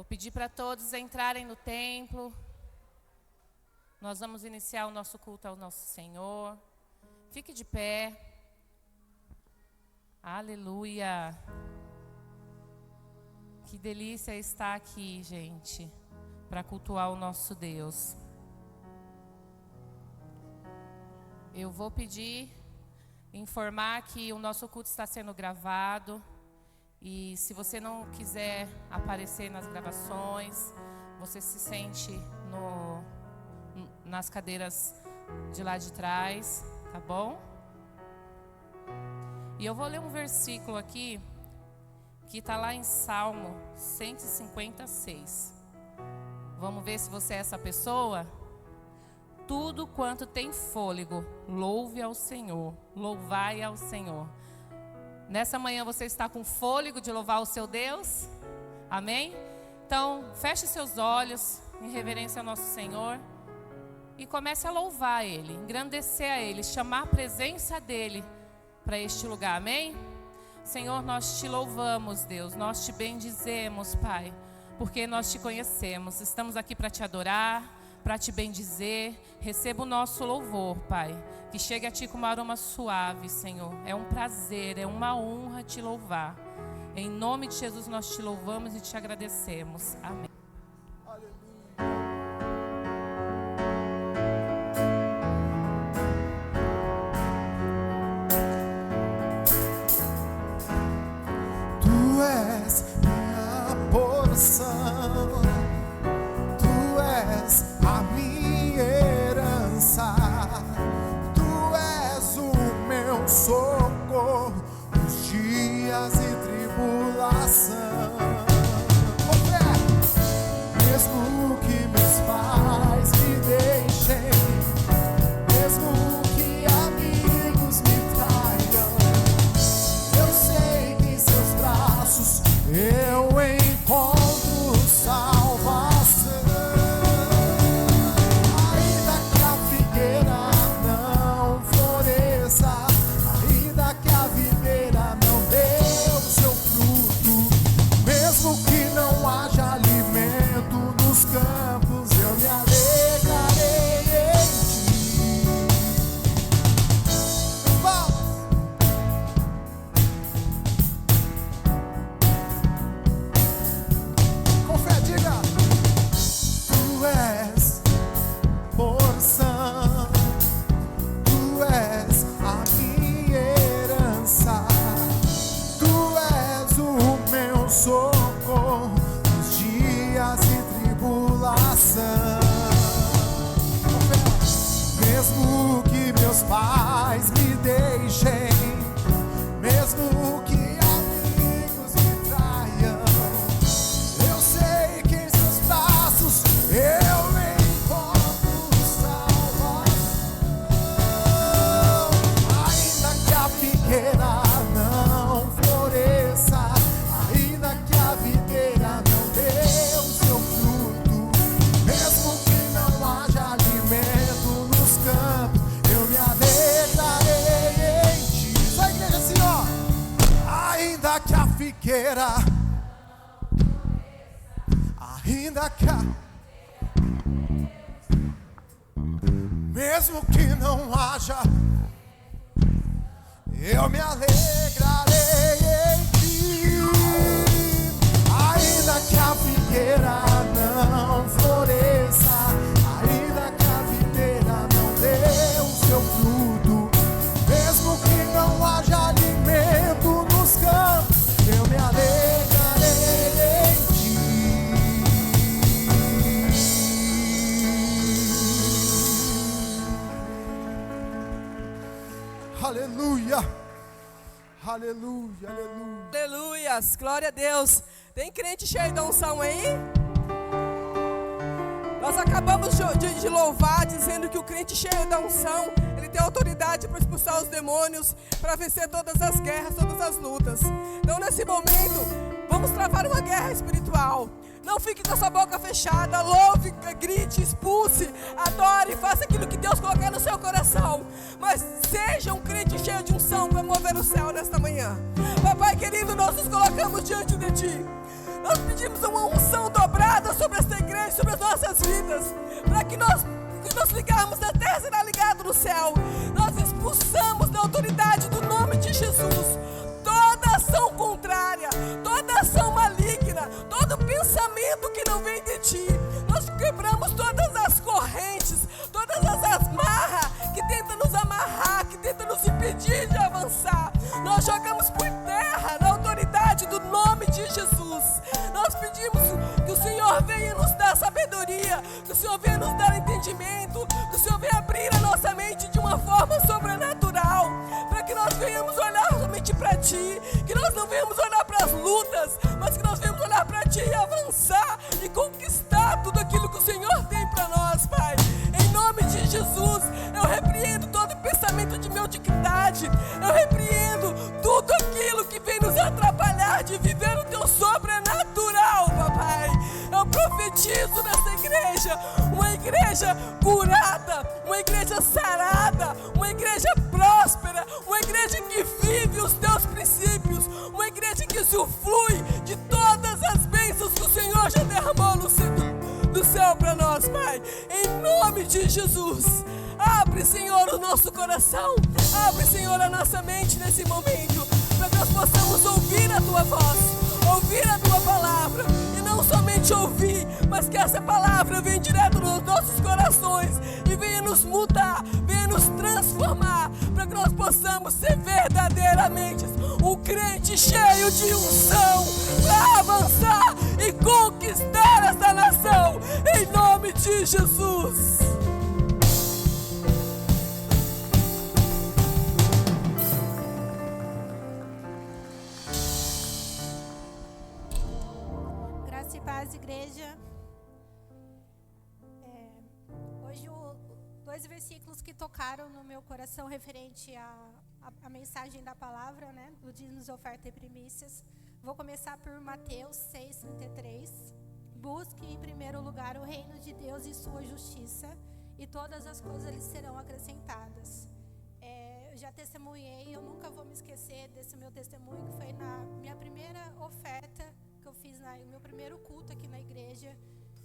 Vou pedir para todos entrarem no templo. Nós vamos iniciar o nosso culto ao nosso Senhor. Fique de pé. Aleluia. Que delícia estar aqui, gente, para cultuar o nosso Deus. Eu vou pedir, informar que o nosso culto está sendo gravado. E se você não quiser aparecer nas gravações, você se sente nas cadeiras de lá de trás, tá bom? E eu vou ler um versículo aqui, que está lá em Salmo 156. Vamos ver se você é essa pessoa? Tudo quanto tem fôlego, louve ao Senhor, louvai ao Senhor. Nessa manhã você está com fôlego de louvar o seu Deus? Amém? Então, feche seus olhos em reverência ao nosso Senhor e comece a louvar Ele, engrandecer a Ele, chamar a presença dEle para este lugar. Amém? Senhor, nós te louvamos, Deus, nós te bendizemos, Pai, porque nós te conhecemos. Estamos aqui para te adorar, para te bendizer. Receba o nosso louvor, Pai, que chegue a ti com um aroma suave, Senhor. É um prazer, é uma honra te louvar. Em nome de Jesus nós te louvamos e te agradecemos. Amém. Tu és minha porção, tu és a minha herança, tu és o meu socorro nos dias de tribulação. Mesmo que meus pais me deixem, mesmo que amigos me traiam, eu sei que em seus braços eu encontro salvação. Ainda que a figueira não floresça, ainda que a videira não dê o seu fruto, mesmo que não haja alimento nos campos, eu me alegrarei em ti. Com fé, diga: tu és porção, tu és a minha herança, tu és o meu socorro nos dias de tribulação. Mesmo que meus pais me deixem, mesmo que amigos me traiam, eu sei que em seus braços eu encontro salvação. Ainda que a figueira não floresça, ainda que a videira não dê o seu fruto, mesmo que não haja alimento nos campos, eu me alegrarei em ti. Só a igreja assim, ó. Ainda que a figueira, ainda que a, mesmo que não haja, eu me alegrarei em ti. Ainda que a figueira não floresça, ainda que a videira não dê o seu fruto, mesmo que não haja alimento nos campos, eu me alegrarei em ti. Aleluia, aleluia, aleluia. Aleluias, glória a Deus. Tem crente cheio da unção aí? Nós acabamos de louvar, dizendo que o crente cheio da unção, ele tem autoridade para expulsar os demônios, para vencer todas as guerras, todas as lutas. Então nesse momento, vamos travar uma guerra espiritual. Não fique com a sua boca fechada, louve, grite, expulse, adore, faça aquilo que Deus colocar no seu coração. Mas seja um crente cheio de unção para mover o céu nesta manhã. Papai querido, nós nos colocamos diante de Ti. Nós pedimos uma unção dobrada sobre esta igreja, sobre as nossas vidas, para que nós ligarmos na terra será ligado no céu. Nós expulsamos da autoridade do nome de Jesus toda ação contrária, toda ação maligna, todo pensamento que não vem de ti. Nós quebramos todas as correntes, todas as amarras que tentam nos amarrar, que tentam nos impedir de avançar. Nós jogamos por terra na autoridade do nome de Jesus. Nós pedimos que o Senhor venha nos dar sabedoria, que o Senhor venha nos dar entendimento, que o Senhor venha abrir a nossa mente de uma forma sobrenatural, para que nós venhamos olhar somente para ti, que nós não venhamos olhar para as lutas, mas que nós venhamos olhar para ti e avançar e conquistar tudo aquilo que o Senhor tem para nós, Pai. Em nome de Jesus, eu repreendo todo pensamento de mediocridade, eu repreendo tudo aquilo que vem nos atrapalhar de viver o teu sobrenatural, papai. Eu profetizo nessa igreja, uma igreja curada, uma igreja sarada, uma igreja próspera, uma igreja que vive os teus princípios, uma igreja que usufrui de todas as bênçãos que o Senhor já derramou do céu para nós, Pai. Em nome de Jesus, abre, Senhor, o nosso coração, abre, Senhor, a nossa mente nesse momento, para que nós possamos ouvir a tua voz, ouvir a tua palavra, e não somente ouvir, mas que essa palavra venha direto nos nossos corações e venha nos mudar, venha nos transformar, para que nós possamos ser verdadeiramente um crente cheio de unção para avançar e conquistar essa nação, em nome de Jesus. Graça e paz, igreja. Hoje, dois versículos que tocaram no meu coração referente à mensagem da palavra, né, do dízimos, oferta e primícias. Vou começar por Mateus 6:33. Busque em primeiro lugar o reino de Deus e sua justiça, e todas as coisas lhe serão acrescentadas. Eu já testemunhei, eu nunca vou me esquecer desse meu testemunho, que foi na minha primeira oferta que eu fiz no meu primeiro culto aqui na igreja,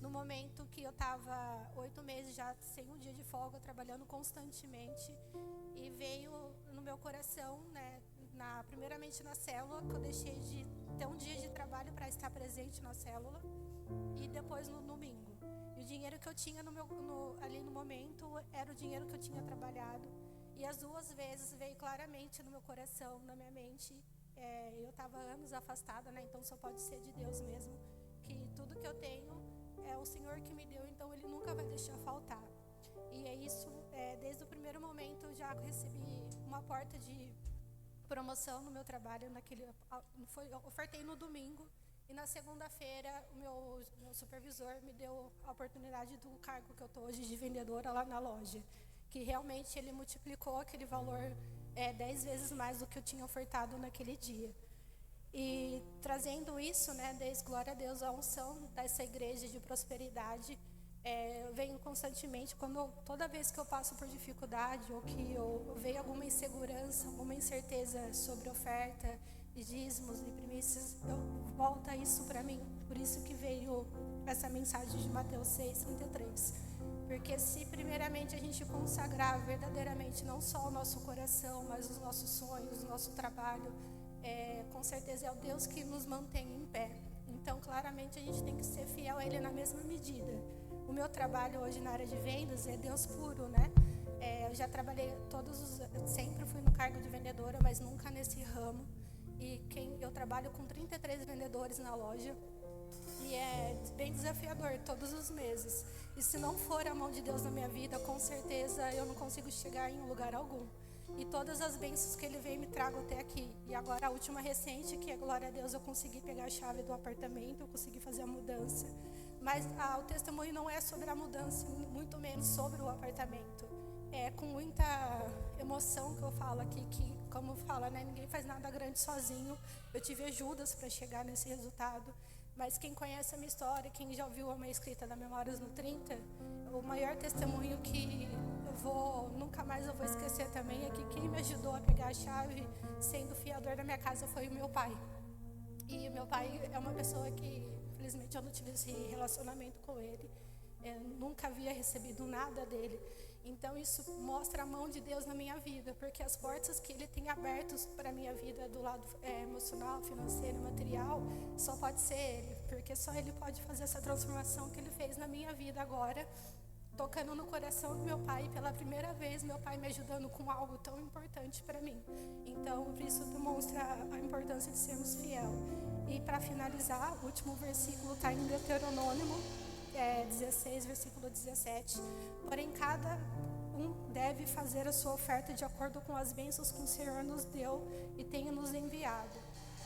no momento que eu estava 8 meses já sem um dia de folga, trabalhando constantemente, e veio no meu coração, né, primeiramente na célula, que eu deixei de ter um dia de trabalho para estar presente na célula, e depois no domingo. E o dinheiro que eu tinha ali no momento era o dinheiro que eu tinha trabalhado, e as duas vezes veio claramente no meu coração, na minha mente. Eu estava anos afastada, né? Então só pode ser de Deus mesmo, que tudo que eu tenho é o Senhor que me deu, então Ele nunca vai deixar faltar. E é isso, desde o primeiro momento eu já recebi uma porta de promoção no meu trabalho, eu ofertei no domingo, e na segunda-feira o meu supervisor me deu a oportunidade do cargo que eu estou hoje de vendedora lá na loja, que realmente ele multiplicou aquele valor 10 vezes mais do que eu tinha ofertado naquele dia. E trazendo isso, né, desde glória a Deus, a unção dessa igreja de prosperidade, eu venho constantemente, toda vez que eu passo por dificuldade ou que eu vejo alguma insegurança, alguma incerteza sobre oferta, de dízimos e primícias, eu volto isso para mim. Por isso que veio essa mensagem de Mateus 6:33. Porque se primeiramente a gente consagrar verdadeiramente não só o nosso coração, mas os nossos sonhos, o nosso trabalho, com certeza é o Deus que nos mantém em pé. Então, claramente, a gente tem que ser fiel a Ele na mesma medida. O meu trabalho hoje na área de vendas é Deus puro, né? Eu já trabalhei sempre fui no cargo de vendedora, mas nunca nesse ramo. E eu trabalho com 33 vendedores na loja. E é bem desafiador todos os meses. E se não for a mão de Deus na minha vida, com certeza eu não consigo chegar em lugar algum. E todas as bênçãos que Ele veio me trago até aqui. E agora a última recente, que é glória a Deus, eu consegui pegar a chave do apartamento, eu consegui fazer a mudança. Mas o testemunho não é sobre a mudança, muito menos sobre o apartamento. É com muita emoção que eu falo aqui, que como fala, né, ninguém faz nada grande sozinho. Eu tive ajudas para chegar nesse resultado. Mas quem conhece a minha história, quem já ouviu a minha escrita da Memórias no 30, o maior testemunho que nunca mais eu vou esquecer também é que quem me ajudou a pegar a chave, sendo o fiador da minha casa, foi o meu pai. E meu pai é uma pessoa que, infelizmente, eu não tive esse relacionamento com ele. Nunca havia recebido nada dele. Então isso mostra a mão de Deus na minha vida, porque as portas que Ele tem abertas para a minha vida do lado emocional, financeiro e material, só pode ser Ele, porque só Ele pode fazer essa transformação que Ele fez na minha vida agora, tocando no coração do meu pai, pela primeira vez, meu pai me ajudando com algo tão importante para mim. Então isso demonstra a importância de sermos fiel. E para finalizar, o último versículo está em Deuteronômio 16, versículo 17. Porém, cada um deve fazer a sua oferta de acordo com as bênçãos que o Senhor nos deu e tem nos enviado.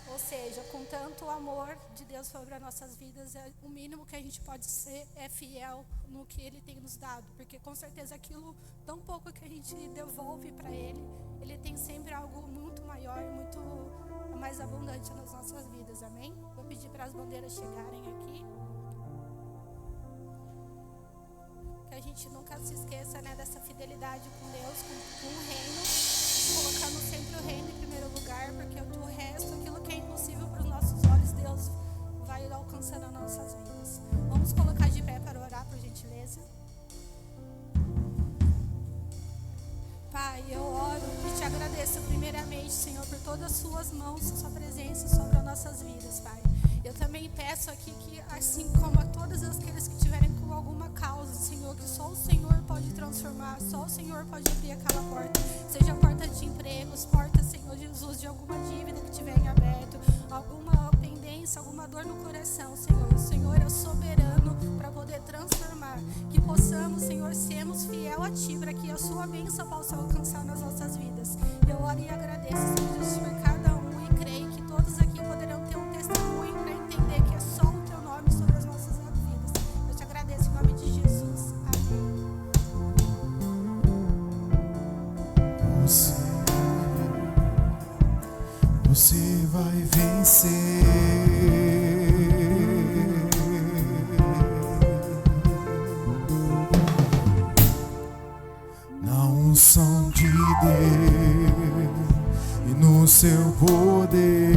Ou seja, com tanto amor de Deus sobre as nossas vidas, o mínimo que a gente pode ser é fiel no que Ele tem nos dado. Porque com certeza aquilo tão pouco que a gente devolve para Ele, Ele tem sempre algo muito maior, muito mais abundante nas nossas vidas. Amém? Vou pedir para as bandeiras chegarem aqui. Que a gente nunca se esqueça, né, dessa fidelidade com Deus, com o reino, colocando sempre o reino em primeiro lugar, porque o resto, aquilo que é impossível para os nossos olhos, Deus vai alcançando nas nossas vidas. Vamos colocar de pé para orar, por gentileza. Pai, eu oro e te agradeço primeiramente, Senhor, por todas as suas mãos, sua presença sobre as nossas vidas, Pai. Eu também peço aqui que, assim como a todos aqueles que tiverem com alguma causa, Senhor, que só o Senhor pode transformar, só o Senhor pode abrir aquela porta, seja a porta de empregos, porta, Senhor Jesus, de alguma dívida que tiver em aberto, alguma pendência, alguma dor no coração, Senhor. O Senhor é soberano para poder transformar, que possamos, Senhor, sermos fiel a Ti, para que a Sua bênção possa alcançar nas nossas vidas. Eu oro e agradeço, Senhor Jesus, por cada um, e creio que todos aqui poderão ter um testemunho para entender que é só o Teu nome sobre as nossas vidas. Eu te agradeço em nome de Jesus. Amém. Você vai vencer. Na unção de Deus e no seu poder.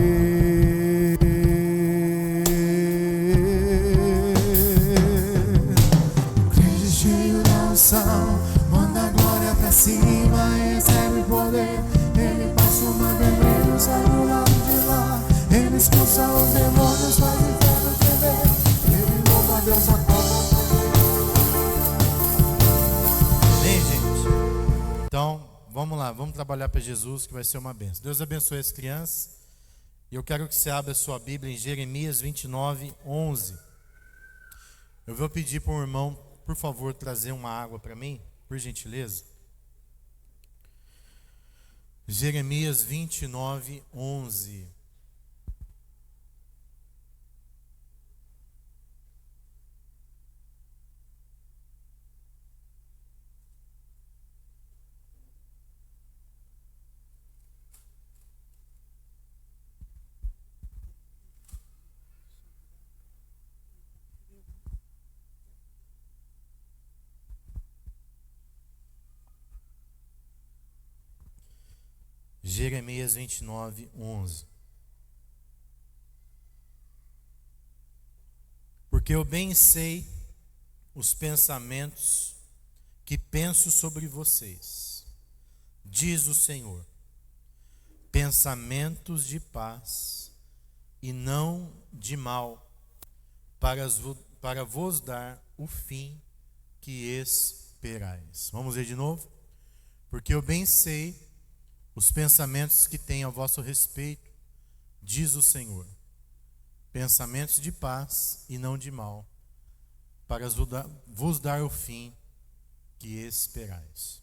Crente cheio da unção, manda a glória pra cima, recebe poder. Ele passa uma demônio, sai do lado de lá. Ele expulsa os demônios, faz o inferno tremer. Ele louva a Deus a toda. Bem, gente, então vamos lá, vamos trabalhar para Jesus, que vai ser uma bênção. Deus abençoe as crianças. E eu quero que você abra a sua Bíblia em Jeremias 29, 11. Eu vou pedir para um irmão, por favor, trazer uma água para mim, por gentileza. Jeremias 29, 11. Jeremias 29, 11. Porque eu bem sei os pensamentos que penso sobre vocês, diz o Senhor, pensamentos de paz e não de mal, para vos dar o fim que esperais. Vamos ver de novo? Porque eu bem sei os pensamentos que tenho a vosso respeito, diz o Senhor, pensamentos de paz e não de mal, para vos dar o fim que esperais.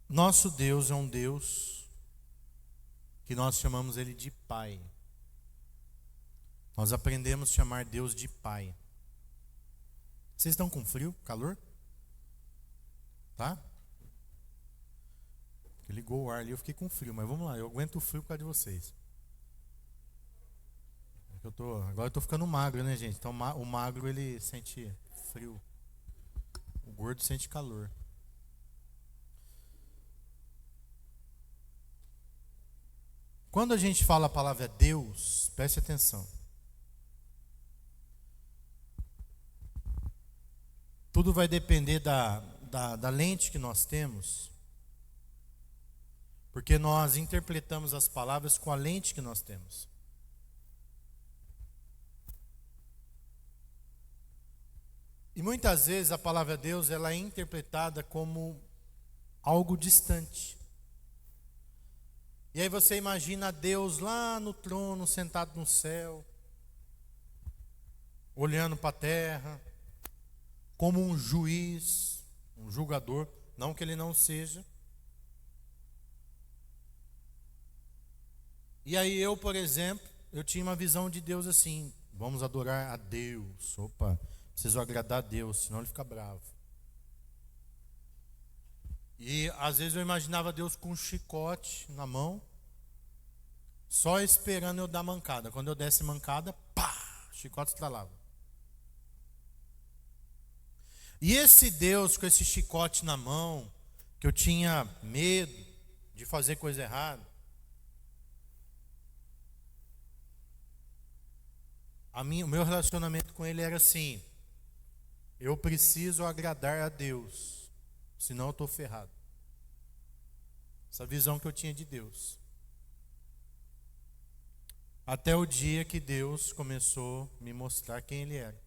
Nosso Deus é um Deus que nós chamamos Ele de Pai. Nós aprendemos a chamar Deus de Pai. Vocês estão com frio, calor? Tá? Ligou o ar ali, eu fiquei com frio, mas vamos lá, eu aguento o frio por causa de vocês. Agora eu tô ficando magro, né, gente? Então o magro, ele sente frio. O gordo sente calor. Quando a gente fala a palavra Deus, preste atenção. Tudo vai depender da lente que nós temos, porque nós interpretamos as palavras com a lente que nós temos. E muitas vezes a palavra Deus ela é interpretada como algo distante. E aí você imagina Deus lá no trono, sentado no céu, olhando para a terra, como um juiz, um julgador, não que ele não seja. E aí eu, por exemplo, eu tinha uma visão de Deus assim, vamos adorar a Deus. Opa, preciso agradar a Deus, senão ele fica bravo. E às vezes eu imaginava Deus com um chicote na mão, só esperando eu dar mancada. Quando eu desse mancada, pá, o chicote estralava. E esse Deus com esse chicote na mão, que eu tinha medo de fazer coisa errada, o meu relacionamento com ele era assim: eu preciso agradar a Deus, senão eu estou ferrado. Essa visão que eu tinha de Deus. Até o dia que Deus começou a me mostrar quem Ele era.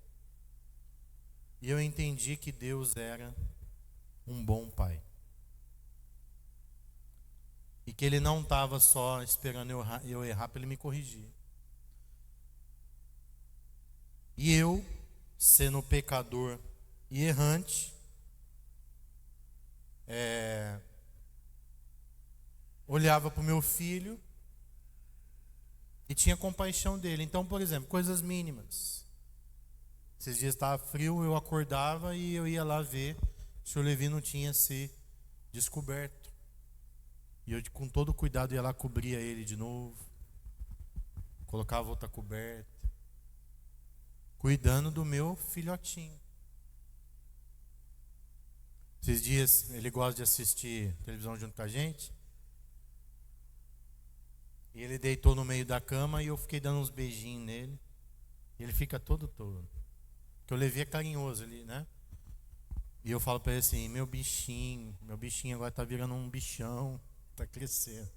E eu entendi que Deus era um bom pai. E que Ele não estava só esperando eu errar para Ele me corrigir. E eu, sendo pecador e errante, olhava para o meu filho e tinha compaixão dele. Então, por exemplo, coisas mínimas. Esses dias estava frio, eu acordava e eu ia lá ver se o Levi não tinha se descoberto. E eu, com todo cuidado, ia lá, cobria ele de novo, colocava outra coberta, cuidando do meu filhotinho. Esses dias ele gosta de assistir televisão junto com a gente. E ele deitou no meio da cama e eu fiquei dando uns beijinhos nele. E ele fica todo. Porque o Levi é carinhoso ali, né? E eu falo para ele assim: meu bichinho agora tá virando um bichão, tá crescendo.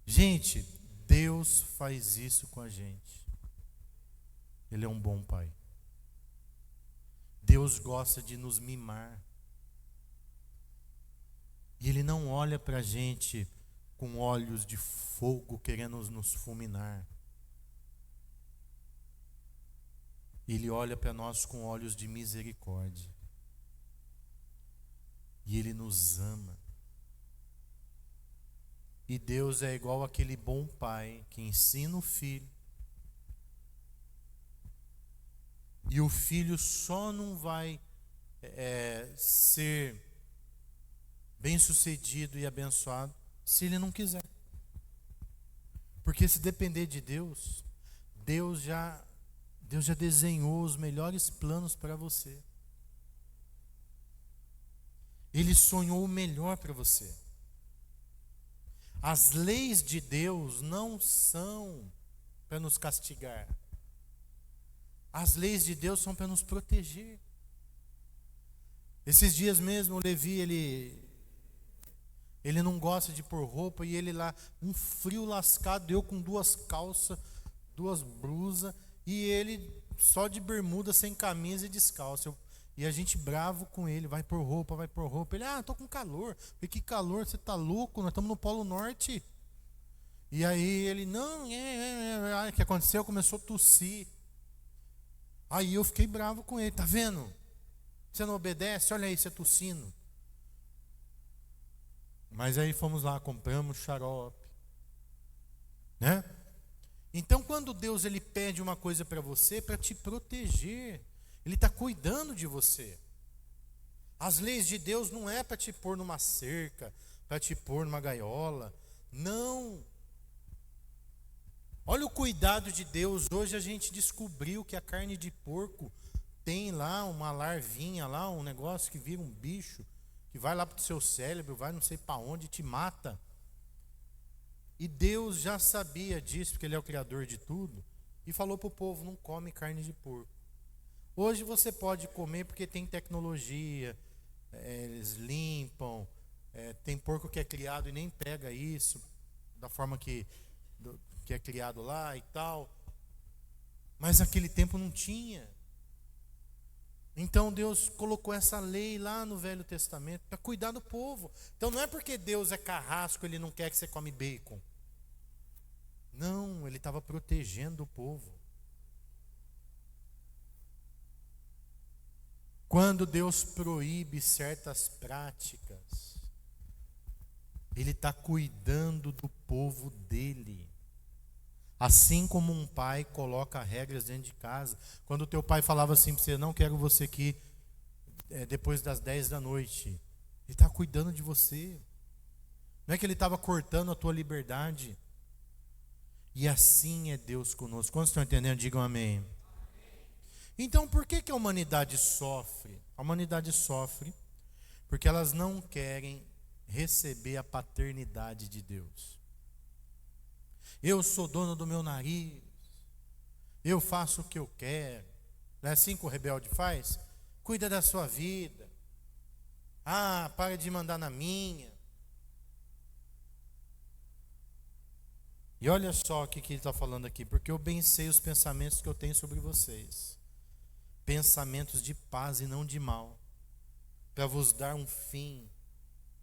Gente, Deus faz isso com a gente. Ele é um bom pai. Deus gosta de nos mimar. E Ele não olha para a gente com olhos de fogo querendo nos fulminar. Ele olha para nós com olhos de misericórdia. E Ele nos ama. E Deus é igual aquele bom pai que ensina o filho. E o filho só não vai ser bem-sucedido e abençoado se ele não quiser. Porque se depender de Deus, Deus já desenhou os melhores planos para você. Ele sonhou o melhor para você. As leis de Deus não são para nos castigar. As leis de Deus são para nos proteger. Esses dias mesmo o Levi, ele não gosta de pôr roupa, e ele lá, um frio lascado, eu com 2 calças, 2 blusas, e ele só de bermuda, sem camisa e descalço. E a gente bravo com ele: vai pôr roupa. Ele: tô com calor. Eu falei: que calor, você tá louco? Nós estamos no Polo Norte. E aí ele: não, o que aconteceu? Começou a tossir. Aí eu fiquei bravo com ele: tá vendo? Você não obedece? Olha aí, você tossindo. Mas aí fomos lá, compramos xarope, né? Então, quando Deus ele pede uma coisa para você, para te proteger, Ele está cuidando de você. As leis de Deus não é para te pôr numa cerca, para te pôr numa gaiola. Não. Olha o cuidado de Deus. Hoje a gente descobriu que a carne de porco tem lá uma larvinha lá, um negócio que vira um bicho. que vai lá para o seu cérebro, vai não sei para onde, te mata. E Deus já sabia disso, porque Ele é o Criador de tudo, e falou para o povo: não come carne de porco. Hoje você pode comer porque tem tecnologia, eles limpam, tem porco que é criado e nem pega isso, da forma que é criado lá e tal. Mas naquele tempo não tinha. Então Deus colocou essa lei lá no Velho Testamento para cuidar do povo. Então não é porque Deus é carrasco, Ele não quer que você come bacon. Não, Ele estava protegendo o povo. Quando Deus proíbe certas práticas, Ele está cuidando do povo dele. Assim como um pai coloca regras dentro de casa. Quando o teu pai falava assim para você: não quero você aqui depois das 10 da noite. Ele está cuidando de você. Não é que Ele estava cortando a tua liberdade. E assim é Deus conosco. Quantos estão entendendo? Digam amém. Então por que a humanidade sofre? A humanidade sofre porque elas não querem receber a paternidade de Deus. Eu sou dono do meu nariz, eu faço o que eu quero. Não é assim que o rebelde faz? Cuida da sua vida. Para de mandar na minha. E olha só o que ele está falando aqui: porque eu bem sei os pensamentos que eu tenho sobre vocês, pensamentos de paz e não de mal, para vos dar um fim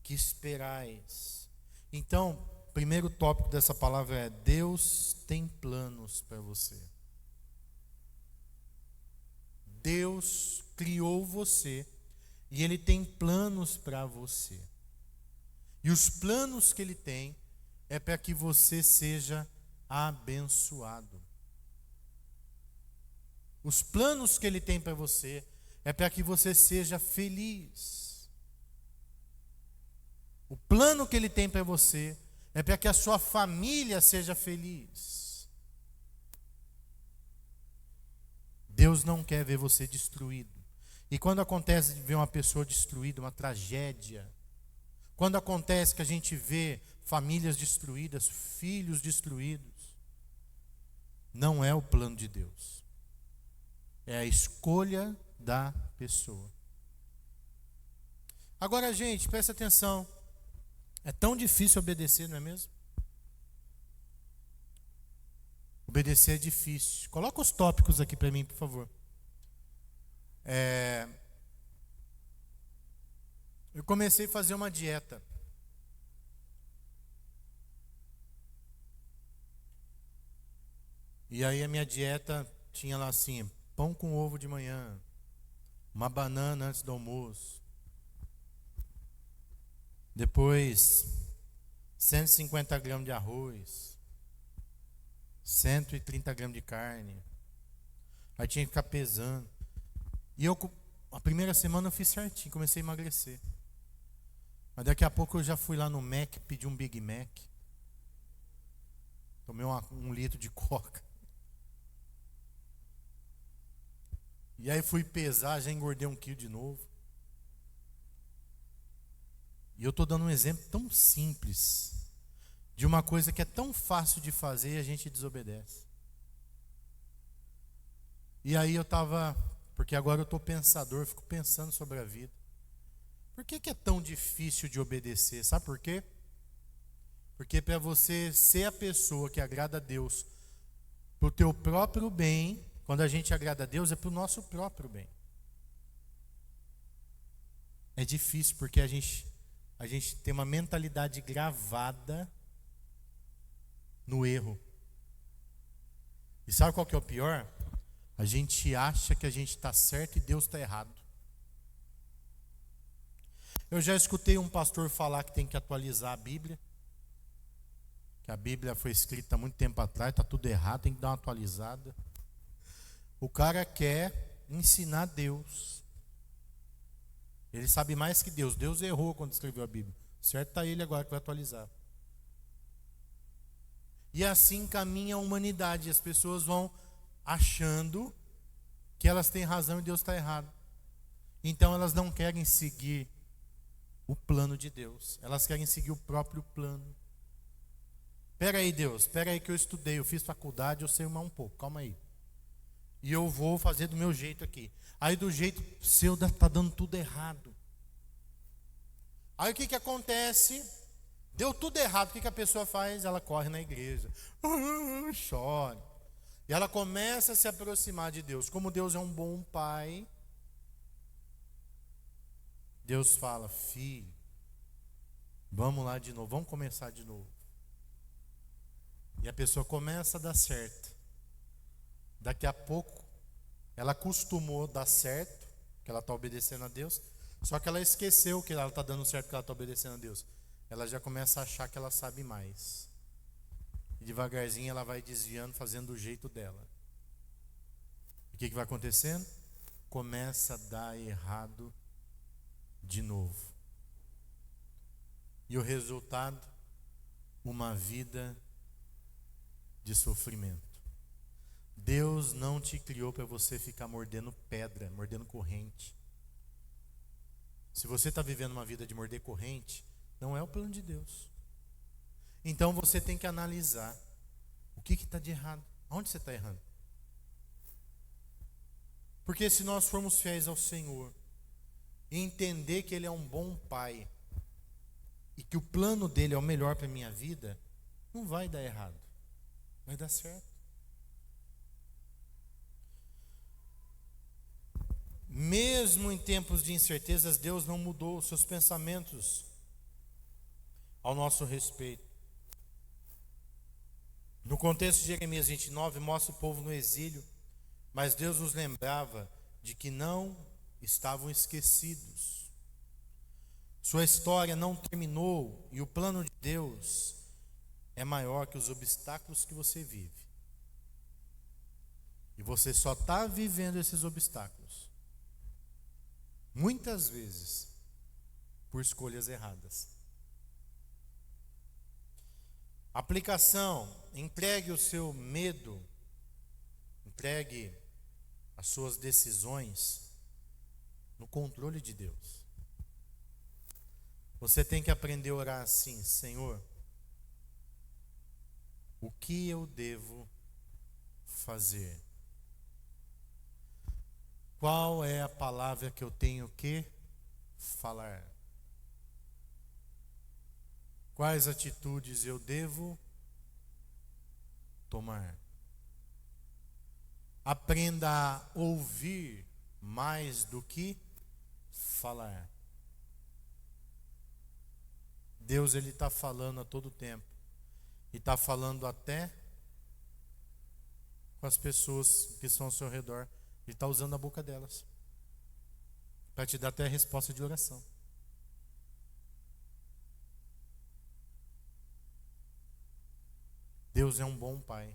que esperais. Então, o primeiro tópico dessa palavra é: Deus tem planos para você. Deus criou você e Ele tem planos para você. E os planos que Ele tem é para que você seja abençoado. Os planos que Ele tem para você é para que você seja feliz. O plano que Ele tem para você é para que a sua família seja feliz. Deus não quer ver você destruído. E quando acontece de ver uma pessoa destruída, uma tragédia, quando acontece que a gente vê famílias destruídas, filhos destruídos, não é o plano de Deus. É a escolha da pessoa. Agora, gente, presta atenção. É tão difícil obedecer, não é mesmo? Obedecer é difícil. Coloca os tópicos aqui para mim, por favor. Eu comecei a fazer uma dieta. E aí a minha dieta tinha lá assim: pão com ovo de manhã, uma banana antes do almoço, depois 150 gramas de arroz, 130 gramas de carne. Aí tinha que ficar pesando. E a primeira semana eu fiz certinho, comecei a emagrecer. Mas daqui a pouco eu já fui lá no Mac, pedi um Big Mac, tomei 1 litro de coca. E aí fui pesar, já engordei 1 quilo de novo. E eu estou dando um exemplo tão simples de uma coisa que é tão fácil de fazer e a gente desobedece. E aí porque agora eu estou pensador, fico pensando sobre a vida. Por que é tão difícil de obedecer? Sabe por quê? Porque para você ser a pessoa que agrada a Deus para o teu próprio bem, quando a gente agrada a Deus, é para o nosso próprio bem. É difícil porque a gente tem uma mentalidade gravada no erro. E sabe qual que é o pior? A gente acha que a gente está certo e Deus está errado. Eu já escutei um pastor falar que tem que atualizar a Bíblia, que a Bíblia foi escrita há muito tempo atrás, está tudo errado, tem que dar uma atualizada. O cara quer ensinar Deus. Ele sabe mais que Deus. Deus errou quando escreveu a Bíblia. Certo está ele agora que vai atualizar. E assim caminha a humanidade. As pessoas vão achando que elas têm razão e Deus está errado. Então elas não querem seguir o plano de Deus. Elas querem seguir o próprio plano. Espera aí, Deus, espera aí que eu estudei, eu fiz faculdade, eu sei um pouco, calma aí. E eu vou fazer do meu jeito aqui. Aí do jeito seu está dando tudo errado. Aí o que acontece? Deu tudo errado, o que a pessoa faz? Ela corre na igreja, chora. E ela começa a se aproximar de Deus. Como Deus é um bom pai, Deus fala: filho, vamos lá de novo, vamos começar de novo. E a pessoa começa a dar certo. Daqui a pouco, ela acostumou a dar certo, que ela está obedecendo a Deus, só que ela esqueceu que ela está dando certo, que ela está obedecendo a Deus. Ela já começa a achar que ela sabe mais. E devagarzinho ela vai desviando, fazendo do jeito dela. E o que vai acontecendo? Começa a dar errado de novo. E o resultado? Uma vida de sofrimento. Deus não te criou para você ficar mordendo pedra, mordendo corrente. Se você está vivendo uma vida de morder corrente, não é o plano de Deus. Então você tem que analisar o que está de errado. Onde você está errando? Porque se nós formos fiéis ao Senhor e entender que Ele é um bom Pai e que o plano dele é o melhor para a minha vida, não vai dar errado, vai dar certo. Mesmo em tempos de incertezas, Deus não mudou os seus pensamentos ao nosso respeito. No contexto de Jeremias 29, mostra o povo no exílio, mas Deus nos lembrava de que não estavam esquecidos. Sua história não terminou e o plano de Deus é maior que os obstáculos que você vive. E você só está vivendo esses obstáculos, muitas vezes, por escolhas erradas. Aplicação: entregue o seu medo, entregue as suas decisões no controle de Deus. Você tem que aprender a orar assim: Senhor, o que eu devo fazer? Qual é a palavra que eu tenho que falar? Quais atitudes eu devo tomar? Aprenda a ouvir mais do que falar. Deus, Ele está falando a todo tempo. E está falando até com as pessoas que estão ao seu redor. Ele está usando a boca delas para te dar até a resposta de oração. Deus é um bom Pai.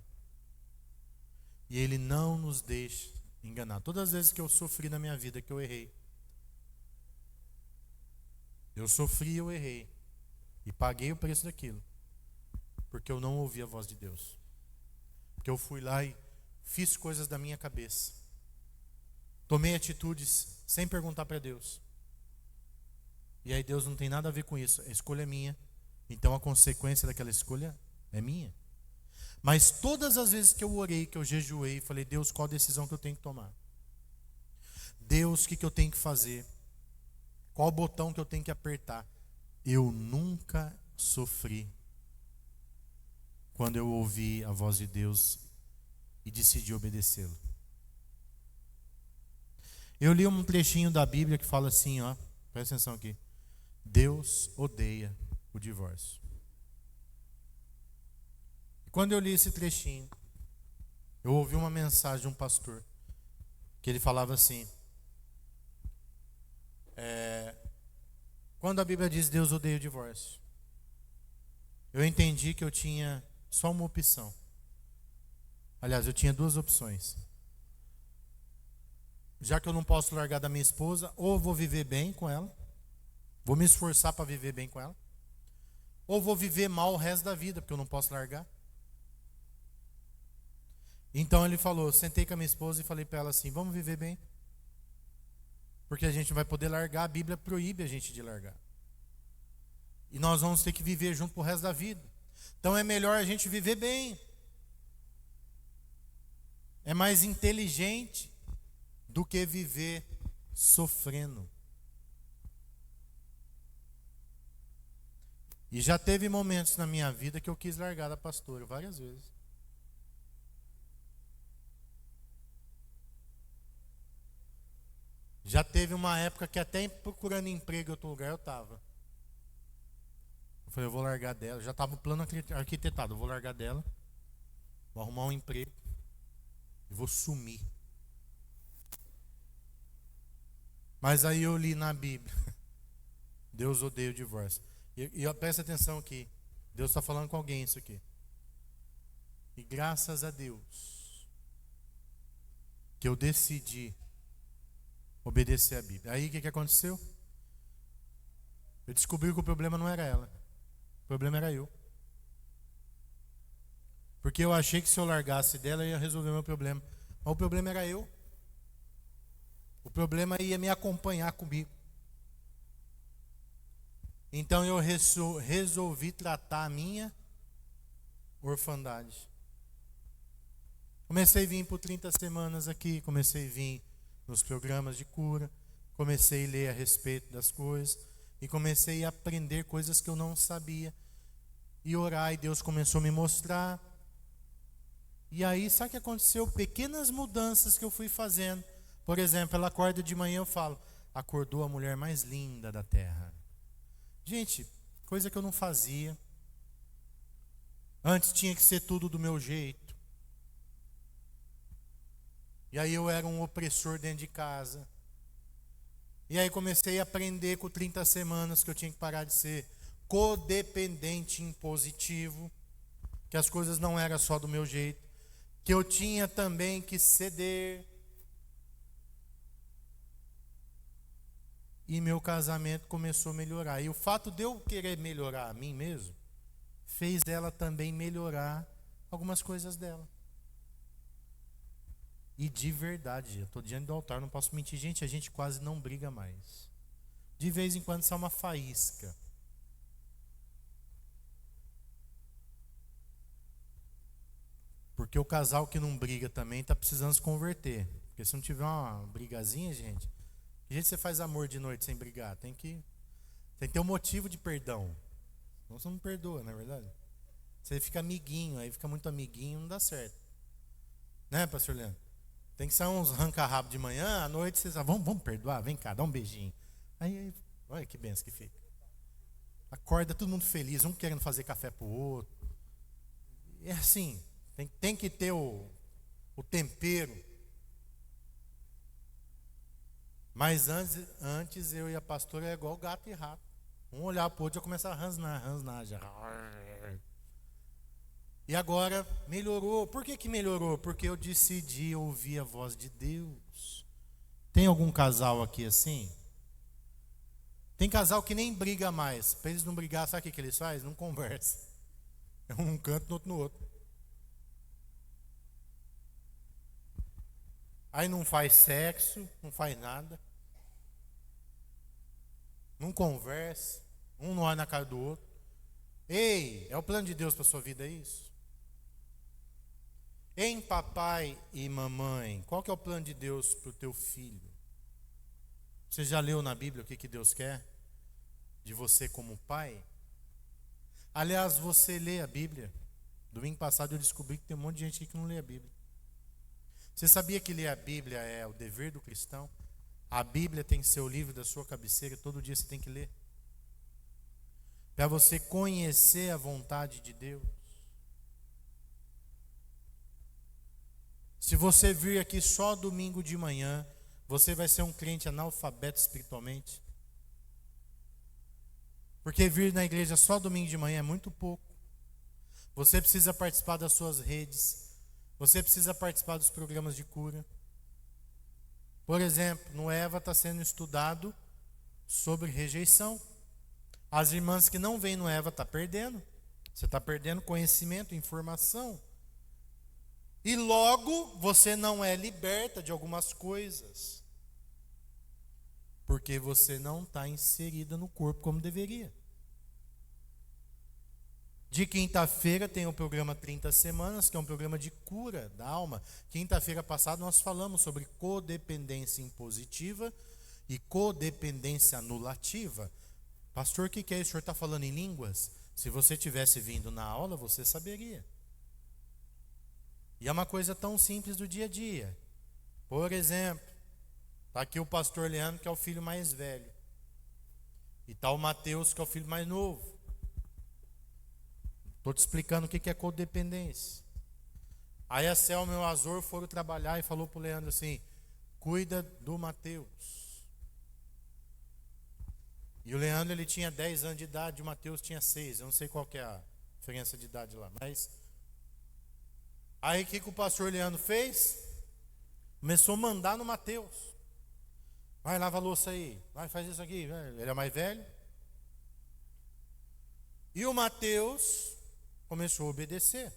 E Ele não nos deixa enganar. Todas as vezes que eu sofri na minha vida, que eu errei. Eu sofri e eu errei. E paguei o preço daquilo. Porque eu não ouvi a voz de Deus. Porque eu fui lá e fiz coisas da minha cabeça. Tomei atitudes sem perguntar para Deus. E aí Deus não tem nada a ver com isso. A escolha é minha. Então a consequência daquela escolha é minha. Mas todas as vezes que eu orei, que eu jejuei, falei: Deus, qual a decisão que eu tenho que tomar? Deus, o que eu tenho que fazer? Qual botão que eu tenho que apertar? Eu nunca sofri quando eu ouvi a voz de Deus e decidi obedecê-lo. Eu li um trechinho da Bíblia que fala assim, ó, presta atenção aqui: Deus odeia o divórcio. Quando eu li esse trechinho, eu ouvi uma mensagem de um pastor, que ele falava assim, quando a Bíblia diz Deus odeia o divórcio, eu entendi que eu tinha só uma opção. Aliás, eu tinha duas opções. Já que eu não posso largar da minha esposa, ou vou viver bem com ela, vou me esforçar para viver bem com ela, ou vou viver mal o resto da vida, porque eu não posso largar. Então ele falou, eu sentei com a minha esposa e falei para ela assim: vamos viver bem, porque a gente não vai poder largar, a Bíblia proíbe a gente de largar. E nós vamos ter que viver junto pro resto da vida. Então é melhor a gente viver bem. É mais inteligente do que viver sofrendo. E já teve momentos na minha vida que eu quis largar da pastora, várias vezes. Já teve uma época que até procurando emprego em outro lugar eu estava. Eu falei, eu vou largar dela. Já estava o plano arquitetado, eu vou largar dela, vou arrumar um emprego e vou sumir. Mas aí eu li na Bíblia, Deus odeia o divórcio. E presta atenção aqui, Deus está falando com alguém isso aqui. E graças a Deus que eu decidi obedecer a Bíblia. Aí o que aconteceu? Eu descobri que o problema não era ela, o problema era eu. Porque eu achei que se eu largasse dela, eu ia resolver o meu problema. Mas o problema era eu. O problema ia me acompanhar comigo. Então eu resolvi tratar a minha orfandade. Comecei a vir por 30 semanas aqui, comecei a vir nos programas de cura, comecei a ler a respeito das coisas e comecei a aprender coisas que eu não sabia e orar, e Deus começou a me mostrar. E aí, sabe o que aconteceu? Pequenas mudanças que eu fui fazendo. Por exemplo, ela acorda de manhã, eu falo, acordou a mulher mais linda da terra. Gente, coisa que eu não fazia. Antes tinha que ser tudo do meu jeito. E aí eu era um opressor dentro de casa. E aí comecei a aprender com 30 semanas que eu tinha que parar de ser codependente impositivo, que as coisas não eram só do meu jeito, que eu tinha também que ceder. E meu casamento começou a melhorar. E o fato de eu querer melhorar a mim mesmo, fez ela também melhorar algumas coisas dela. E de verdade, eu estou diante do altar, não posso mentir. Gente, a gente quase não briga mais. De vez em quando sai uma faísca. Porque o casal que não briga também está precisando se converter. Porque se não tiver uma brigazinha, gente, que jeito você faz amor de noite sem brigar? Tem que ter um motivo de perdão. Senão você não perdoa, não é verdade? Você fica amiguinho, aí fica muito amiguinho, não dá certo. Né, pastor Leandro? Tem que ser uns arranca-rabo de manhã, à noite vocês vamos perdoar, vem cá, dá um beijinho. Aí olha que benção que fica. Acorda todo mundo feliz, um querendo fazer café pro outro. É assim, tem que ter o tempero. Mas antes eu e a pastora é igual gato e rato. Um olhar pro outro já começa a rasnar já. E agora melhorou. Por que melhorou? Porque eu decidi ouvir a voz de Deus. Tem algum casal aqui assim? Tem casal que nem briga mais. Para eles não brigar, sabe o que eles fazem? Não conversam. É um canto, no outro no outro. Aí não faz sexo, não faz nada. Não conversa. Um não olha na cara do outro. Ei, é o plano de Deus para sua vida, é isso? Em papai e mamãe, qual que é o plano de Deus para o teu filho? Você já leu na Bíblia o que Deus quer de você como pai? Aliás, você lê a Bíblia. Domingo passado eu descobri que tem um monte de gente aqui que não lê a Bíblia. Você sabia que ler a Bíblia é o dever do cristão? A Bíblia tem que ser o livro da sua cabeceira, todo dia você tem que ler. Para você conhecer a vontade de Deus. Se você vir aqui só domingo de manhã, você vai ser um crente analfabeto espiritualmente. Porque vir na igreja só domingo de manhã é muito pouco. Você precisa participar das suas redes. Você precisa participar dos programas de cura. Por exemplo, no EVA está sendo estudado sobre rejeição. As irmãs que não vêm no EVA estão perdendo. Você está perdendo conhecimento, informação. E logo você não é liberta de algumas coisas. Porque você não está inserida no corpo como deveria. De quinta-feira tem o programa 30 Semanas, que é um programa de cura da alma. Quinta-feira passada nós falamos sobre codependência impositiva e codependência anulativa. Pastor, o que é isso? O senhor está falando em línguas? Se você tivesse vindo na aula, você saberia. E é uma coisa tão simples do dia a dia. Por exemplo, está aqui o pastor Leandro, que é o filho mais velho. E está o Mateus, que é o filho mais novo. Estou te explicando o que é codependência. Aí a Selma e o Azor foram trabalhar e falou para o Leandro assim: cuida do Mateus. E o Leandro, ele tinha 10 anos de idade, o Mateus tinha 6. Eu não sei qual que é a diferença de idade lá, mas... Aí o que o pastor Leandro fez? Começou a mandar no Mateus. Vai, lava a louça aí. Vai, faz isso aqui. Ele é mais velho. E o Mateus começou a obedecer.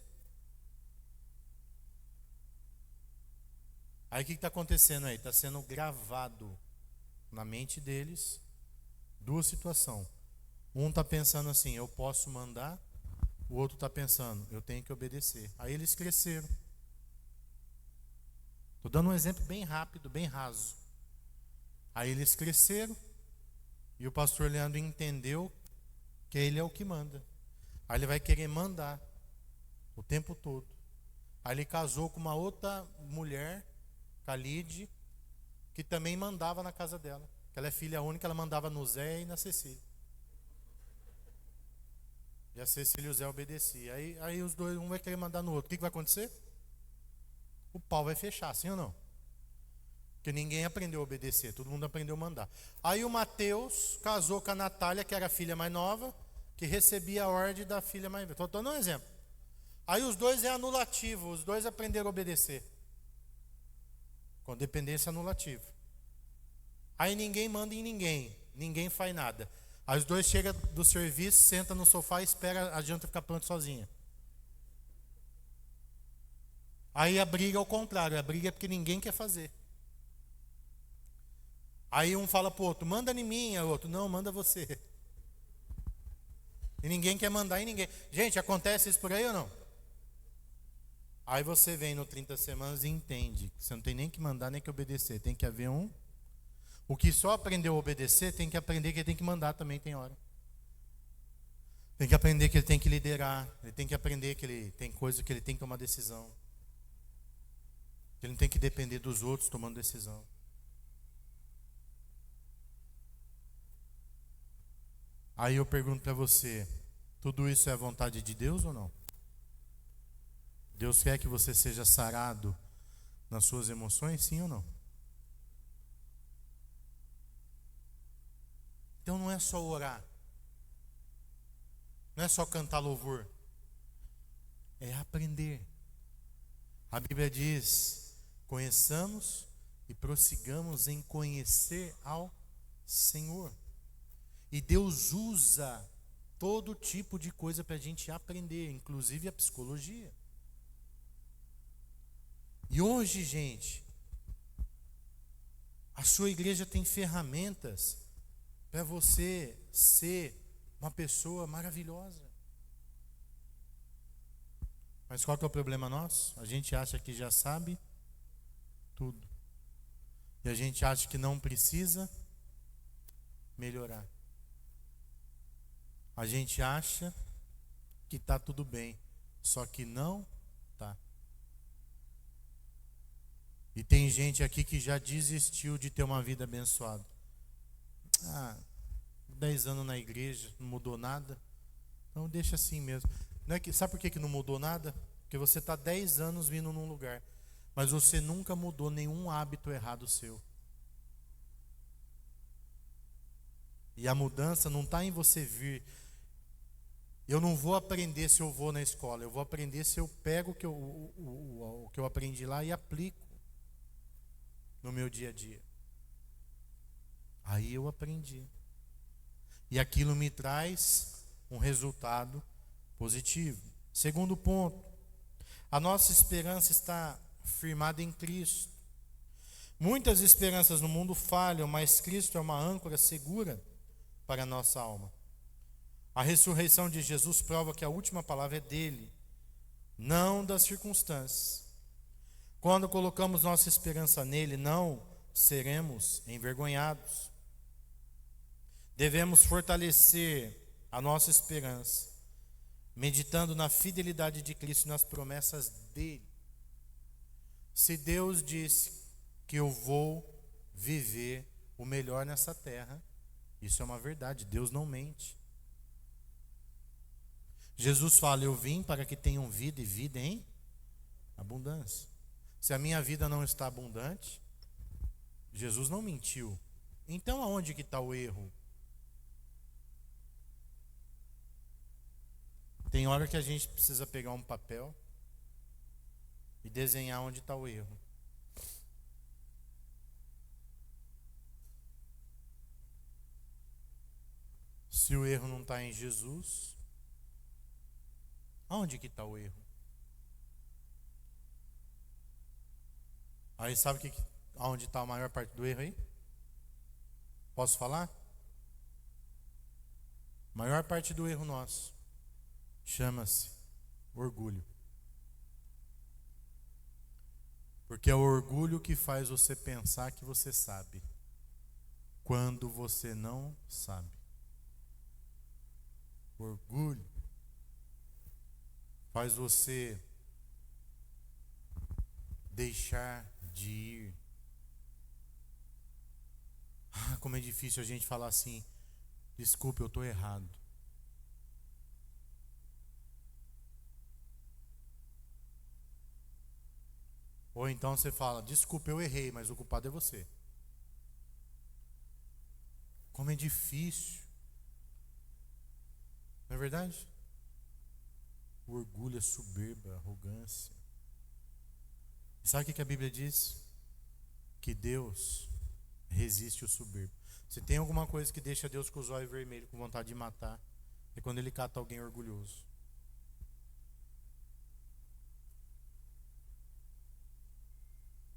Aí o que está acontecendo aí? Está sendo gravado na mente deles duas situações. Um está pensando assim: eu posso mandar. O outro está pensando: eu tenho que obedecer. Aí eles cresceram. Estou dando um exemplo bem rápido, bem raso. Aí eles cresceram e o pastor Leandro entendeu que ele é o que manda. Aí ele vai querer mandar o tempo todo. Aí ele casou com uma outra mulher, Khalid, que também mandava na casa dela. Ela é filha única, ela mandava no Zé e na Cecília. E a Cecília e o Zé obedeciam. Aí os dois, um vai querer mandar no outro. O que vai acontecer? O pau vai fechar, sim ou não? Porque ninguém aprendeu a obedecer, todo mundo aprendeu a mandar. Aí o Mateus casou com a Natália, que era a filha mais nova, que recebia a ordem da filha mais velha. Estou dando um exemplo. Aí os dois é anulativo, os dois aprenderam a obedecer. Com dependência anulativa. Aí ninguém manda em ninguém, ninguém faz nada. Aí os dois chegam do serviço, senta no sofá e espera a janta ficar pronta sozinha. Aí a briga é o contrário, a briga é porque ninguém quer fazer. Aí um fala pro outro: manda em mim, o outro: não, manda você. E ninguém quer mandar em ninguém. Gente, acontece isso por aí ou não? Aí você vem no 30 Semanas e entende que você não tem nem que mandar nem que obedecer, tem que haver um. O que só aprendeu a obedecer tem que aprender que ele tem que mandar também, tem hora. Tem que aprender que ele tem que liderar, ele tem que aprender que ele tem coisa que ele tem que tomar decisão. Ele não tem que depender dos outros tomando decisão. Aí eu pergunto para você: tudo isso é a vontade de Deus ou não? Deus quer que você seja sarado nas suas emoções, sim ou não? Então não é só orar, não é só cantar louvor, é aprender. A Bíblia diz: conheçamos e prossigamos em conhecer ao Senhor. E Deus usa todo tipo de coisa para a gente aprender, inclusive a psicologia. E hoje, gente, a sua igreja tem ferramentas para você ser uma pessoa maravilhosa. Mas qual que é o problema nosso? A gente acha que já sabe tudo. E a gente acha que não precisa melhorar. A gente acha que está tudo bem, só que não está. E tem gente aqui que já desistiu de ter uma vida abençoada. 10 anos na igreja, não mudou nada. Então deixa assim mesmo. Não é que, sabe por que não mudou nada? Porque você está 10 anos vindo num lugar, mas você nunca mudou nenhum hábito errado seu. E a mudança não está em você vir. Eu não vou aprender se eu vou na escola, eu vou aprender se eu pego o que eu aprendi lá e aplico no meu dia a dia. Aí eu aprendi. E aquilo me traz um resultado positivo. Segundo ponto, a nossa esperança está firmada em Cristo. Muitas esperanças no mundo falham, mas Cristo é uma âncora segura para a nossa alma. A ressurreição de Jesus prova que a última palavra é dele, não das circunstâncias. Quando colocamos nossa esperança nele, não seremos envergonhados. Devemos fortalecer a nossa esperança, meditando na fidelidade de Cristo e nas promessas dele. Se Deus disse que eu vou viver o melhor nessa terra, isso é uma verdade, Deus não mente. Jesus fala: eu vim para que tenham vida e vida em abundância. Se a minha vida não está abundante, Jesus não mentiu. Então aonde que está o erro? Tem hora que a gente precisa pegar um papel e desenhar onde está o erro. Se o erro não está em Jesus, aonde que está o erro? Aí sabe aonde está a maior parte do erro aí? Posso falar? A maior parte do erro nosso chama-se orgulho. Porque é o orgulho que faz você pensar que você sabe, quando você não sabe. Orgulho faz você deixar de ir. Como é difícil a gente falar assim: desculpe, eu estou errado. Ou então você fala: desculpe, eu errei, mas o culpado é você. Como é difícil. Não é verdade? O orgulho é soberba, arrogância. E sabe o que a Bíblia diz? Que Deus resiste o soberbo. Se tem alguma coisa que deixa Deus com os olhos vermelhos, com vontade de matar, é quando ele cata alguém orgulhoso.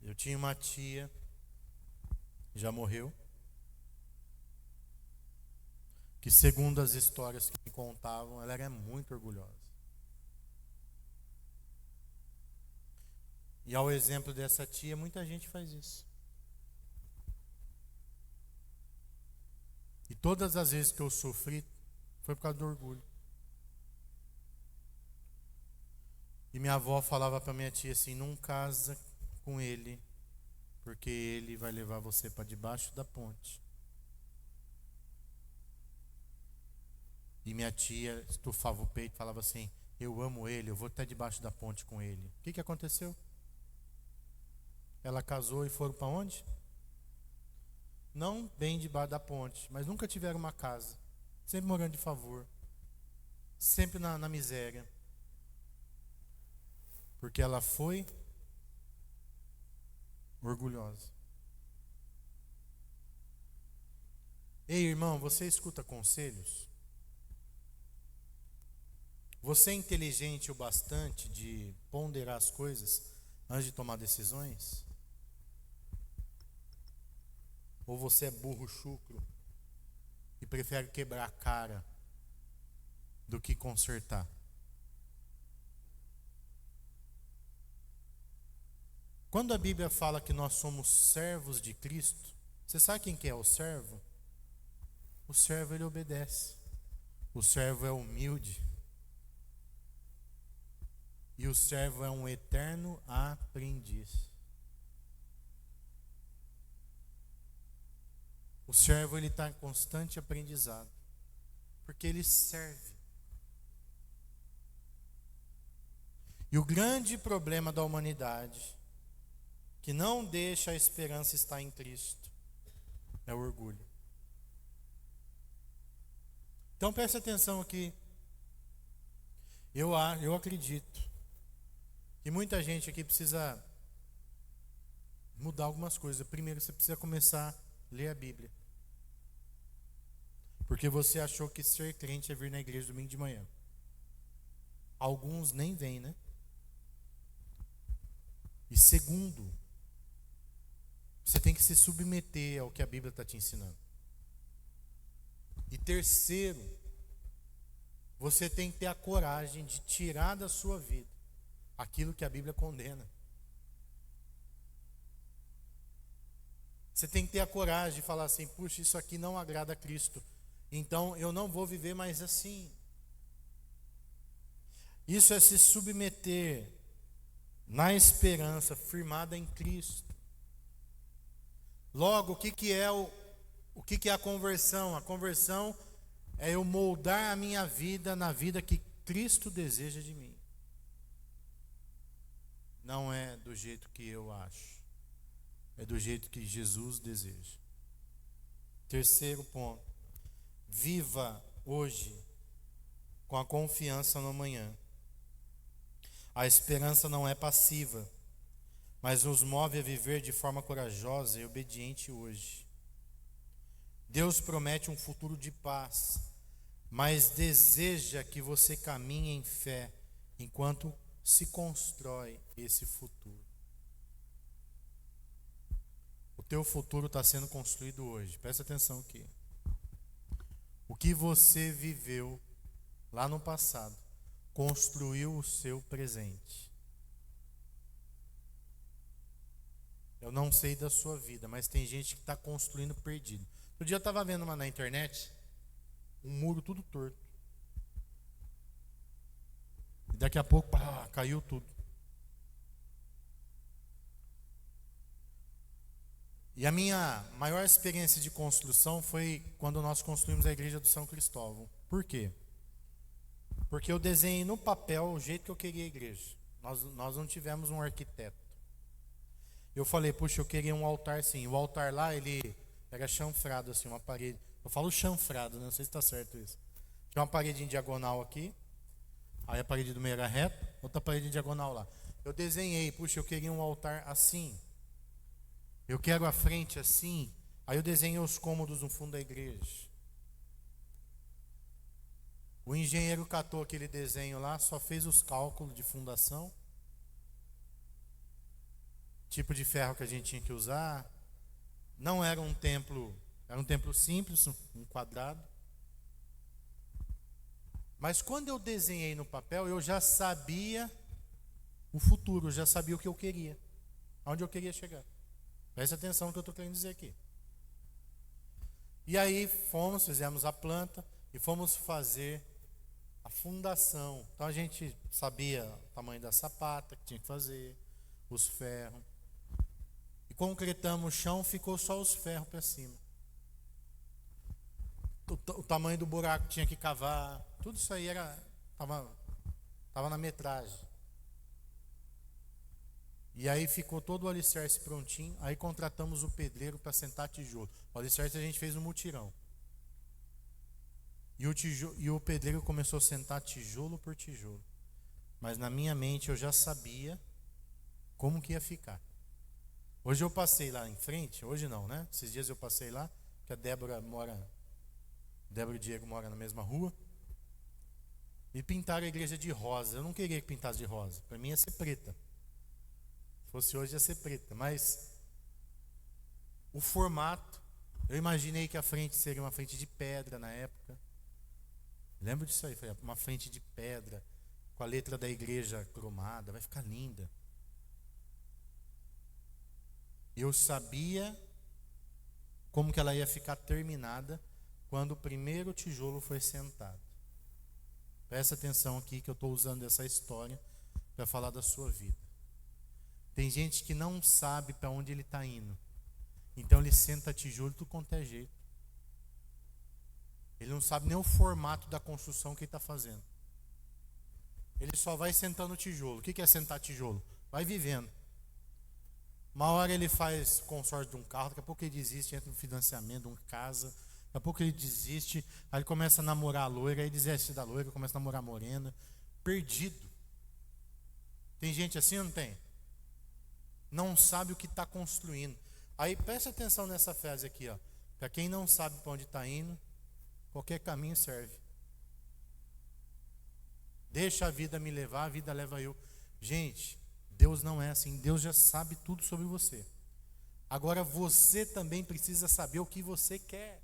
Eu tinha uma tia, já morreu, que segundo as histórias que me contavam, ela era muito orgulhosa. E ao exemplo dessa tia, muita gente faz isso. E todas as vezes que eu sofri, foi por causa do orgulho. E minha avó falava para minha tia assim: não casa com ele, porque ele vai levar você para debaixo da ponte. E minha tia estufava o peito e falava assim: eu amo ele, eu vou até debaixo da ponte com ele. O que aconteceu? Ela casou e foram para onde? Não bem debaixo da ponte, mas nunca tiveram uma casa. Sempre morando de favor. Sempre na miséria. Porque ela foi orgulhosa. Ei, irmão, você escuta conselhos? Você é inteligente o bastante de ponderar as coisas antes de tomar decisões? Ou você é burro chucro e prefere quebrar a cara do que consertar? Quando a Bíblia fala que nós somos servos de Cristo, você sabe quem que é o servo? O servo, ele obedece. O servo é humilde. E o servo é um eterno aprendiz. O servo, ele está em constante aprendizado, porque ele serve. E o grande problema da humanidade, que não deixa a esperança estar em Cristo, é o orgulho. Então preste atenção aqui. Eu acredito que muita gente aqui precisa mudar algumas coisas. Primeiro, você precisa começar a ler a Bíblia. Porque você achou que ser crente é vir na igreja domingo de manhã. Alguns nem vêm, né? E segundo, você tem que se submeter ao que a Bíblia está te ensinando. E terceiro, você tem que ter a coragem de tirar da sua vida aquilo que a Bíblia condena. Você tem que ter a coragem de falar assim: puxa, isso aqui não agrada a Cristo, então eu não vou viver mais assim. Isso é se submeter na esperança firmada em Cristo. Logo, o que é a conversão? A conversão é eu moldar a minha vida na vida que Cristo deseja de mim. Não é do jeito que eu acho, é do jeito que Jesus deseja. Terceiro ponto: viva hoje com a confiança no amanhã. A esperança não é passiva, mas nos move a viver de forma corajosa e obediente hoje. Deus promete um futuro de paz, mas deseja que você caminhe em fé enquanto se constrói esse futuro. O teu futuro está sendo construído hoje. Presta atenção aqui. O que você viveu lá no passado construiu o seu presente. Eu não sei da sua vida, mas tem gente que está construindo perdido. Outro dia eu estava vendo uma na internet, um muro tudo torto. E daqui a pouco, caiu tudo. E a minha maior experiência de construção foi quando nós construímos a igreja do São Cristóvão. Por quê? Porque eu desenhei no papel o jeito que eu queria a igreja. Nós não tivemos um arquiteto. Eu falei, puxa, eu queria um altar assim. O altar lá, ele era chanfrado assim, uma parede. Eu falo chanfrado, né? Não sei se está certo isso. Tinha uma parede em diagonal aqui. Aí a parede do meio era reta, outra parede em diagonal lá. Eu desenhei, puxa, eu queria um altar assim. Eu quero a frente assim. Aí eu desenhei os cômodos no fundo da igreja. O engenheiro catou aquele desenho lá, só fez os cálculos de fundação, tipo de ferro que a gente tinha que usar. Não era um templo, era um templo simples, um quadrado. Mas quando eu desenhei no papel, eu já sabia o futuro, eu já sabia o que eu queria, aonde eu queria chegar. Presta atenção no que eu estou querendo dizer aqui. E aí fizemos a planta e fomos fazer a fundação. Então a gente sabia o tamanho da sapata que tinha que fazer, os ferros. E concretamos o chão, ficou só os ferros para cima. O tamanho do buraco tinha que cavar. Tudo isso aí estava na metragem. E aí ficou todo o alicerce prontinho. Aí contratamos o pedreiro para sentar tijolo. O alicerce a gente fez no mutirão. E o pedreiro começou a sentar tijolo por tijolo. Mas na minha mente eu já sabia como que ia ficar. Hoje eu passei lá em frente, hoje não, né? Esses dias eu passei lá, porque a Débora e o Diego moram na mesma rua. E pintaram a igreja de rosa. Eu não queria que pintasse de rosa. Para mim ia ser preta. Se fosse hoje ia ser preta. Mas o formato, eu imaginei que a frente seria uma frente de pedra na época. Lembro disso aí, foi uma frente de pedra, com a letra da igreja cromada, vai ficar linda. Eu sabia como que ela ia ficar terminada quando o primeiro tijolo foi sentado. Presta atenção aqui que eu estou usando essa história para falar da sua vida. Tem gente que não sabe para onde ele está indo, então ele senta tijolo tudo quanto é jeito. Ele não sabe nem o formato da construção que ele está fazendo. Ele só vai sentando tijolo. O que é sentar tijolo? Vai vivendo. Uma hora ele faz consórcio de um carro, daqui a pouco ele desiste, entra no financiamento de uma casa, daqui a pouco ele desiste, aí ele começa a namorar a loira, aí desiste da loira, começa a namorar a morena. Perdido. Tem gente assim ou não tem? Não sabe o que está construindo. Aí presta atenção nessa frase aqui, ó. Para quem não sabe para onde está indo, qualquer caminho serve. Deixa a vida me levar, a vida leva eu. Gente, Deus não é assim. Deus já sabe tudo sobre você. Agora você também precisa saber o que você quer.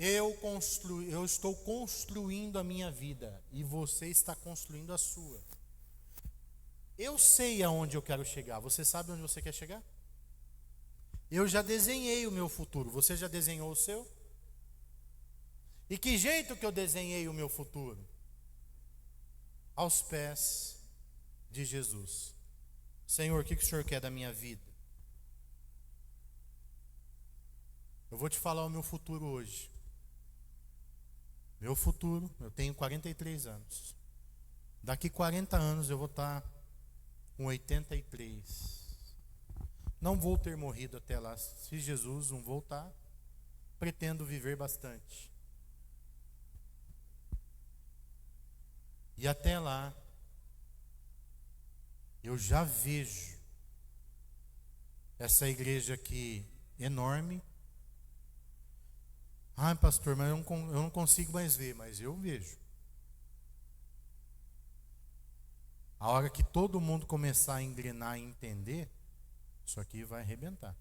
Eu estou construindo a minha vida e você está construindo a sua. Eu sei aonde eu quero chegar. Você sabe onde você quer chegar? Eu já desenhei o meu futuro. Você já desenhou o seu? E que jeito que eu desenhei o meu futuro? Aos pés de Jesus. Senhor, o que o Senhor quer da minha vida? Eu vou te falar o meu futuro hoje. Meu futuro, eu tenho 43 anos. Daqui 40 anos eu vou estar com 83. Não vou ter morrido até lá. Se Jesus não voltar, pretendo viver bastante. E até lá, eu já vejo essa igreja aqui enorme. Ah, pastor, mas eu não consigo mais ver, mas eu vejo. A hora que todo mundo começar a engrenar e entender, isso aqui vai arrebentar.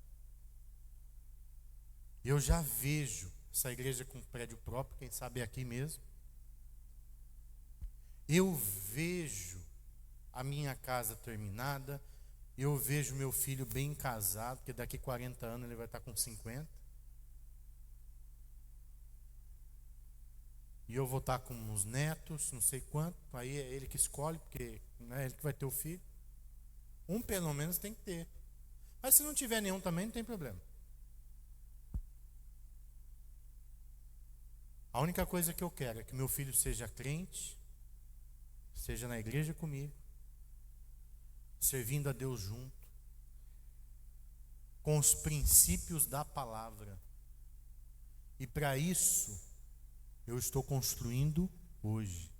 Eu já vejo essa igreja com prédio próprio, quem sabe é aqui mesmo. Eu vejo a minha casa terminada. Eu vejo meu filho bem casado, porque daqui 40 anos ele vai estar com 50. E eu vou estar com uns netos, não sei quanto. Aí é ele que escolhe, porque não é ele que vai ter o filho. Um pelo menos tem que ter. Mas se não tiver nenhum também, não tem problema. A única coisa que eu quero é que meu filho seja crente, seja na igreja comigo, servindo a Deus junto, com os princípios da palavra. E para isso, eu estou construindo hoje.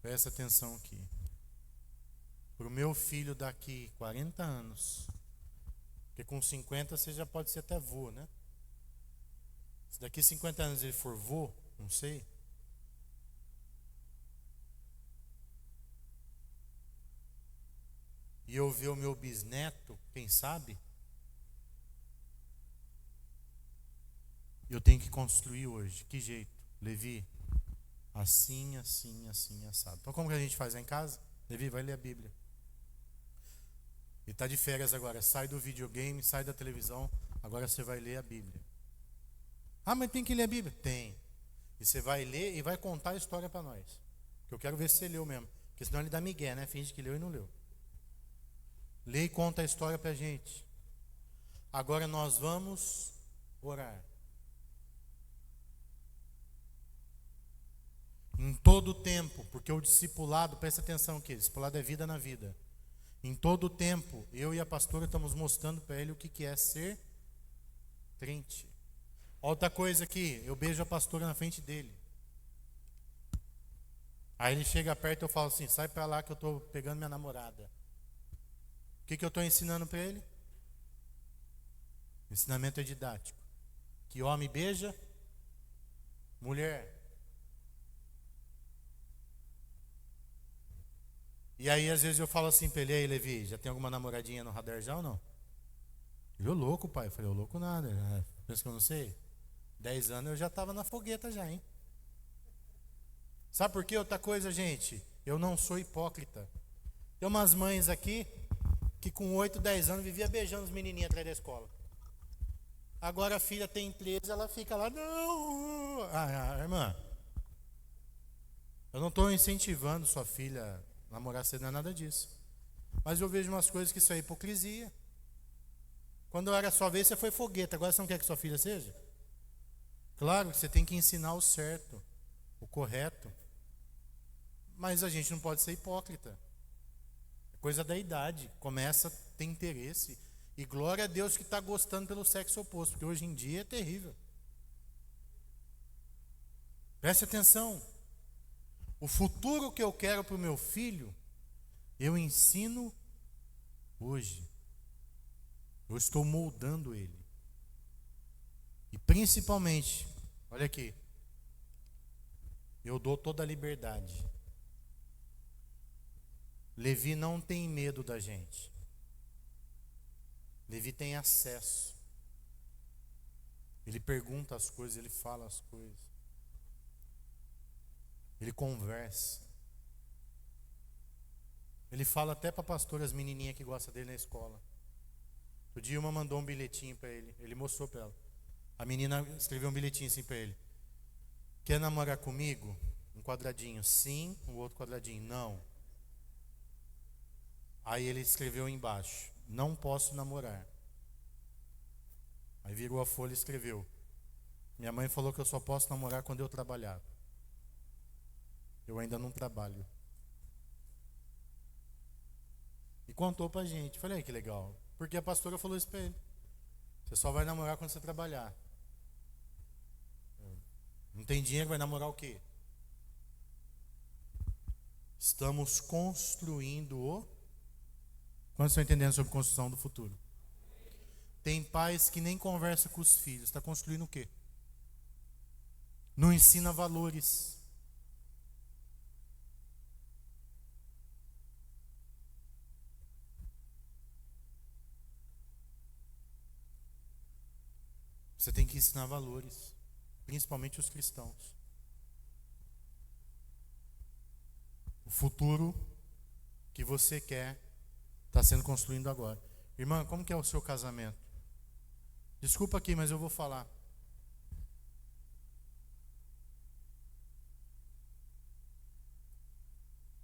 Presta atenção aqui. Para o meu filho daqui 40 anos, porque com 50 você já pode ser até vô, né? Se daqui 50 anos ele for vô, não sei. E eu ver o meu bisneto, quem sabe? Eu tenho que construir hoje. Que jeito? Levi, assim, assim, assim, assado. Então como que a gente faz lá em casa? Levi, vai ler a Bíblia. Ele está de férias agora. Sai do videogame, sai da televisão. Agora você vai ler a Bíblia. Ah, mas tem que ler a Bíblia? Tem. E você vai ler e vai contar a história para nós. Porque eu quero ver se você leu mesmo. Porque senão ele dá migué, né? Finge que leu e não leu. Lê e conta a história para a gente. Agora nós vamos orar. Em todo o tempo, porque o discipulado, presta atenção aqui, discipulado é vida na vida. Em todo o tempo, eu e a pastora estamos mostrando para ele o que é ser crente. Outra coisa aqui, eu beijo a pastora na frente dele. Aí ele chega perto e eu falo assim, sai para lá que eu estou pegando minha namorada. O que eu estou ensinando para ele? O ensinamento é didático. Que homem beija mulher. E aí às vezes eu falo assim para ele, aí Levi, já tem alguma namoradinha no radar já ou não? Ele, ô louco pai, eu falei, ô louco nada, pensa que eu não sei? 10 anos eu já estava na fogueta já, hein? Sabe por quê? Outra coisa, gente, eu não sou hipócrita. Tem umas mães aqui que com 8, 10 anos vivia beijando os menininhos atrás da escola. Agora a filha tem 13, ela fica lá, não. Irmã, eu não estou incentivando sua filha a namorar cedo, não é nada disso. Mas eu vejo umas coisas que isso é hipocrisia. Quando eu era sua vez, você foi fogueta, agora você não quer que sua filha seja? Claro que você tem que ensinar o certo, o correto. Mas a gente não pode ser hipócrita. É coisa da idade, começa a ter interesse. E glória a Deus que está gostando pelo sexo oposto, porque hoje em dia é terrível. Preste atenção. O futuro que eu quero para o meu filho, eu ensino hoje. Eu estou moldando ele. E principalmente, olha aqui, eu dou toda a liberdade. Levi não tem medo da gente. Levi tem acesso. Ele pergunta as coisas, ele fala as coisas. Ele conversa. Ele fala até para a pastora, as menininhas que gostam dele na escola. Outro dia uma mandou um bilhetinho para ele. Ele mostrou para ela. A menina escreveu um bilhetinho assim para ele. Quer namorar comigo? Um quadradinho sim, o outro quadradinho não. Aí ele escreveu embaixo: não posso namorar. Aí virou a folha e escreveu: minha mãe falou que eu só posso namorar quando eu trabalhar. Eu ainda não trabalho. E contou pra gente. Falei, que legal. Porque a pastora falou isso pra ele. Você só vai namorar quando você trabalhar. Não tem dinheiro, vai namorar o quê? Estamos construindo o... Quantos estão entendendo sobre construção do futuro? Tem pais que nem conversam com os filhos. Está construindo o quê? Não ensina valores. Você tem que ensinar valores, principalmente os cristãos. O futuro que você quer está sendo construído agora. Irmã, como que é o seu casamento? Desculpa aqui, mas eu vou falar.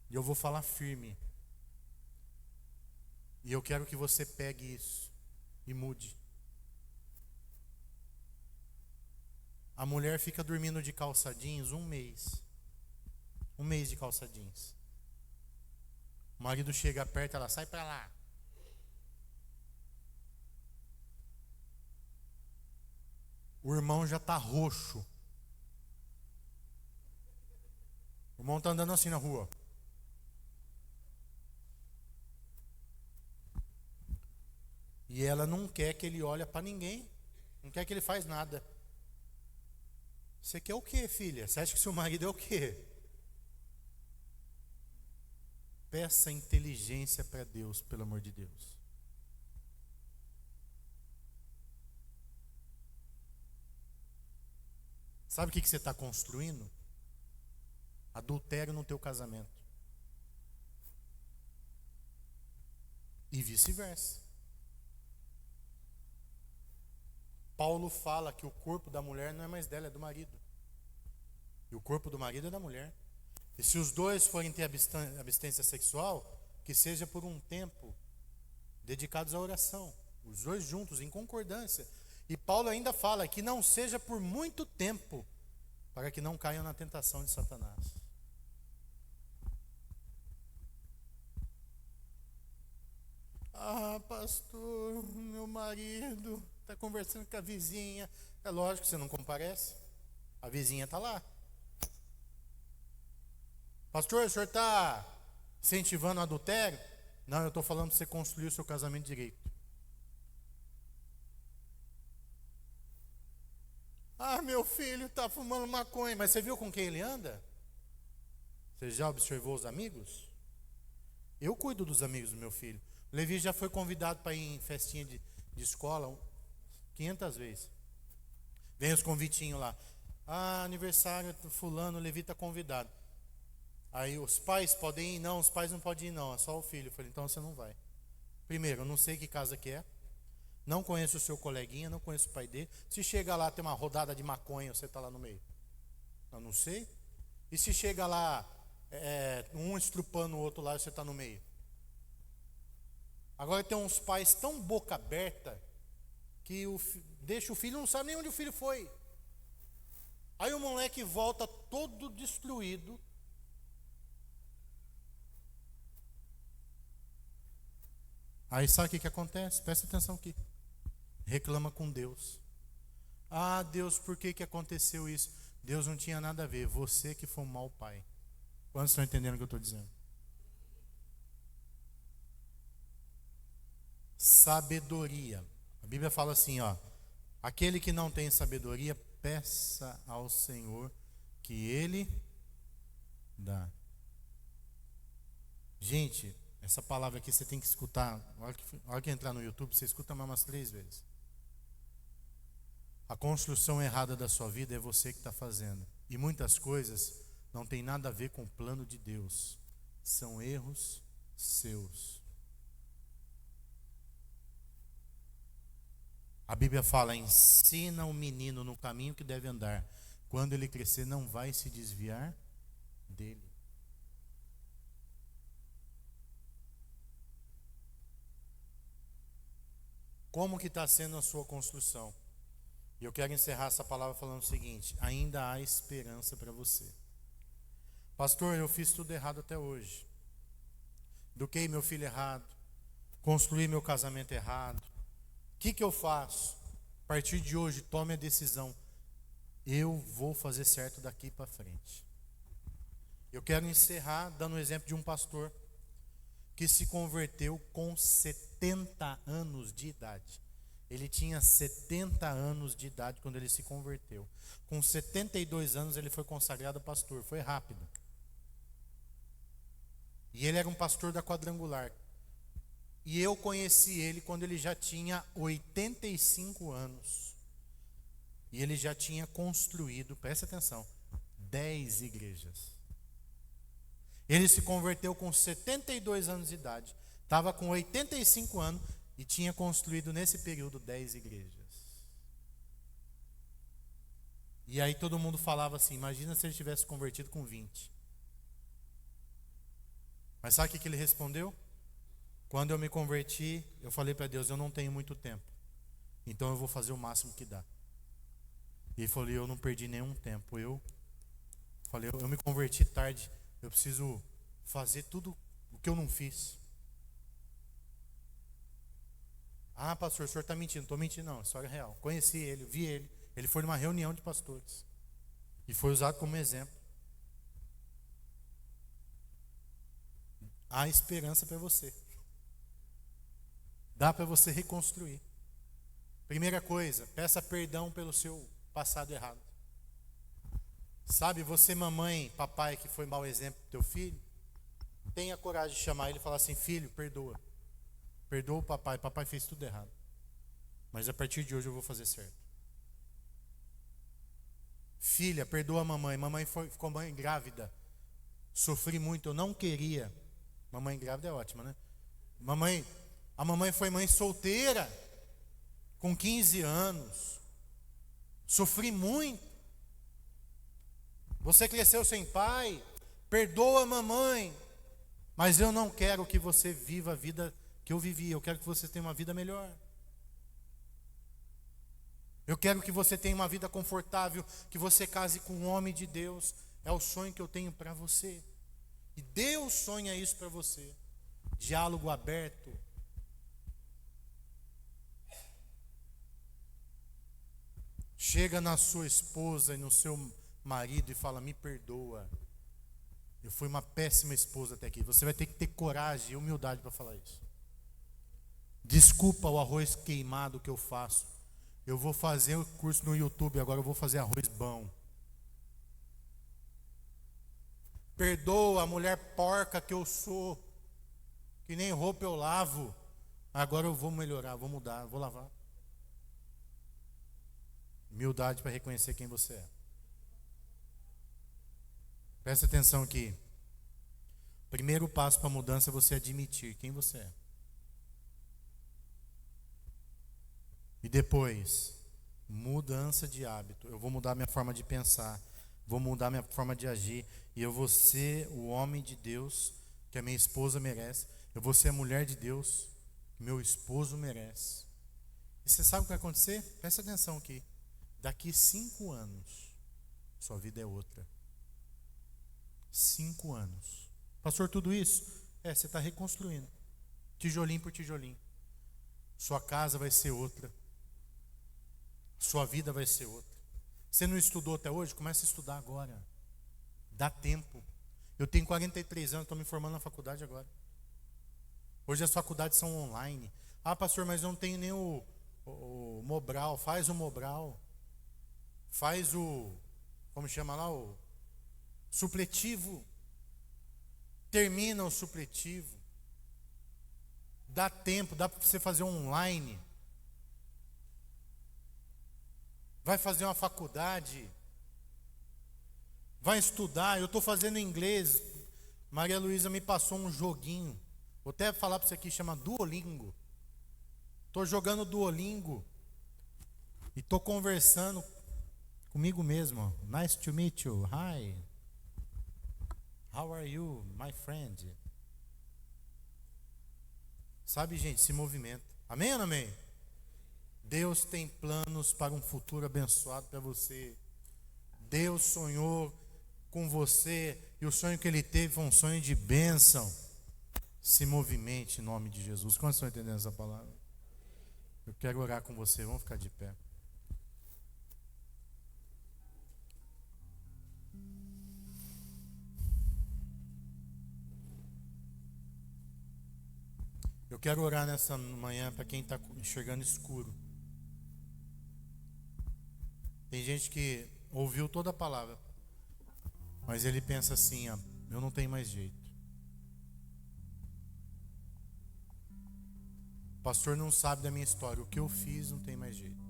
E eu vou falar firme. E eu quero que você pegue isso e mude. A mulher fica dormindo de calça jeans 1 mês. 1 mês de calça jeans. O marido chega perto, ela sai pra lá. O irmão já tá roxo. O irmão tá andando assim na rua. E ela não quer que ele olhe para ninguém. Não quer que ele faz nada. Você quer o quê, filha? Você acha que seu marido é o quê? Peça inteligência para Deus, pelo amor de Deus. Sabe o que você está construindo? Adultério no teu casamento. E vice-versa. Paulo fala que o corpo da mulher não é mais dela, é do marido. E o corpo do marido é da mulher. E se os dois forem ter abstência sexual, que seja por um tempo dedicados à oração. Os dois juntos, em concordância. E Paulo ainda fala que não seja por muito tempo, para que não caiam na tentação de Satanás. Ah, pastor, meu marido está conversando com a vizinha. É lógico que você não comparece. A vizinha está lá. Pastor, o senhor está incentivando o adultério? Não, eu estou falando para você construir o seu casamento direito. Ah, meu filho está fumando maconha. Mas você viu com quem ele anda? Você já observou os amigos? Eu cuido dos amigos do meu filho. O Levi já foi convidado para ir em festinha de escola 500 vezes. Vem os convitinhos lá. Ah, aniversário do fulano, o Levi está convidado. Aí os pais podem ir? Não, os pais não podem ir não, é só o filho. Eu falei, então você não vai. Primeiro, eu não sei que casa que é. Não conheço o seu coleguinha, não conheço o pai dele. Se chega lá, tem uma rodada de maconha, você está lá no meio. Eu não sei. E se chega lá, um estrupando o outro lá, você está no meio. Agora tem uns pais tão boca aberta que deixa o filho, não sabe nem onde o filho foi. Aí o moleque volta todo destruído. Aí sabe o que acontece? Presta atenção aqui. Reclama com Deus. Ah, Deus, por que aconteceu isso? Deus não tinha nada a ver. Você que foi um mau pai. Quantos estão entendendo o que eu estou dizendo? Sabedoria. A Bíblia fala assim, ó. Aquele que não tem sabedoria, peça ao Senhor que Ele dá. Gente, essa palavra aqui você tem que escutar. Na hora que entrar no YouTube, você escuta mais umas 3 vezes. A construção errada da sua vida é você que está fazendo. E muitas coisas não tem nada a ver com o plano de Deus. São erros seus. A Bíblia fala: ensina o menino no caminho que deve andar. Quando ele crescer, não vai se desviar dele. Como que está sendo a sua construção? E eu quero encerrar essa palavra falando o seguinte: ainda há esperança para você. Pastor, eu fiz tudo errado até hoje. Eduquei meu filho errado. Construí meu casamento errado. O que eu faço? A partir de hoje, tome a decisão. Eu vou fazer certo daqui para frente. Eu quero encerrar dando o exemplo de um pastor que se converteu com 70 anos de idade. Ele tinha 70 anos de idade quando ele se converteu. Com 72 anos ele foi consagrado pastor. Foi rápido. E ele era um pastor da Quadrangular. E eu conheci ele quando ele já tinha 85 anos. E ele já tinha construído, presta atenção, 10 igrejas. Ele se converteu com 72 anos de idade. Estava com 85 anos e tinha construído nesse período 10 igrejas. E aí todo mundo falava assim: imagina se ele tivesse convertido com 20. Mas sabe o que ele respondeu? Quando eu me converti, eu falei para Deus: eu não tenho muito tempo, então eu vou fazer o máximo que dá. E ele falou: eu não perdi nenhum tempo. Eu falei: eu me converti tarde, eu preciso fazer tudo o que eu não fiz. Ah, pastor, o senhor está mentindo. Não estou mentindo não, história real. Conheci ele, vi ele. Ele foi numa reunião de pastores e foi usado como exemplo. Há esperança para você. Dá para você reconstruir. Primeira coisa, peça perdão pelo seu passado errado. Sabe, você, mamãe, papai, que foi mau exemplo para o teu filho, tenha coragem de chamar ele e falar assim: filho, perdoa. Perdoa o papai, papai fez tudo errado. Mas a partir de hoje eu vou fazer certo. Filha, perdoa a mamãe. Mamãe ficou mãe grávida. Sofri muito, eu não queria. Mamãe grávida é ótima, né? A mamãe foi mãe solteira, com 15 anos. Sofri muito. Você cresceu sem pai, perdoa a mamãe. Mas eu não quero que você viva a vida que eu vivi. Eu quero que você tenha uma vida melhor. Eu quero que você tenha uma vida confortável, que você case com um homem de Deus. É o sonho que eu tenho para você. E Deus sonha isso para você. Diálogo aberto. Chega na sua esposa e no seu marido e fala: me perdoa. Eu fui uma péssima esposa até aqui. Você vai ter que ter coragem e humildade para falar isso. Desculpa o arroz queimado que eu faço. Eu vou fazer o curso no YouTube, agora eu vou fazer arroz bom. Perdoa a mulher porca que eu sou, que nem roupa eu lavo. Agora eu vou melhorar, vou mudar, vou lavar. Humildade para reconhecer quem você é. Presta atenção aqui. Primeiro passo para a mudança é você admitir quem você é. E depois, mudança de hábito. Eu vou mudar minha forma de pensar, vou mudar minha forma de agir, e eu vou ser o homem de Deus que a minha esposa merece. Eu vou ser a mulher de Deus que meu esposo merece. E você sabe o que vai acontecer? Presta atenção aqui. Daqui 5 anos, sua vida é outra. 5 anos. Pastor, tudo isso? Você está reconstruindo. Tijolinho por tijolinho. Sua casa vai ser outra. Sua vida vai ser outra. Você não estudou até hoje? Comece a estudar agora. Dá tempo. Eu tenho 43 anos, estou me formando na faculdade agora. Hoje as faculdades são online. Ah, pastor, mas eu não tenho nem o Mobral. Faz o Mobral. Faz o, como chama lá, o supletivo. Termina o supletivo. Dá tempo, dá para você fazer online. vai fazer uma faculdade, vai estudar. Eu estou fazendo inglês. Maria Luísa me passou um joguinho. Vou até falar para você aqui, chama Duolingo. Estou jogando Duolingo e estou conversando comigo mesmo. Nice to meet you. Hi. How are you, my friend? Sabe, gente, esse movimento. Amém ou não amém? Deus tem planos para um futuro abençoado para você. Deus sonhou com você e o sonho que Ele teve foi um sonho de bênção. Se movimente em nome de Jesus. Quantos estão entendendo essa palavra? Eu quero orar com você. Vamos ficar de pé. Eu quero orar nessa manhã para quem está enxergando escuro. Tem gente que ouviu toda a palavra, mas ele pensa assim, ó, eu não tenho mais jeito. O pastor não sabe da minha história, o que eu fiz não tem mais jeito.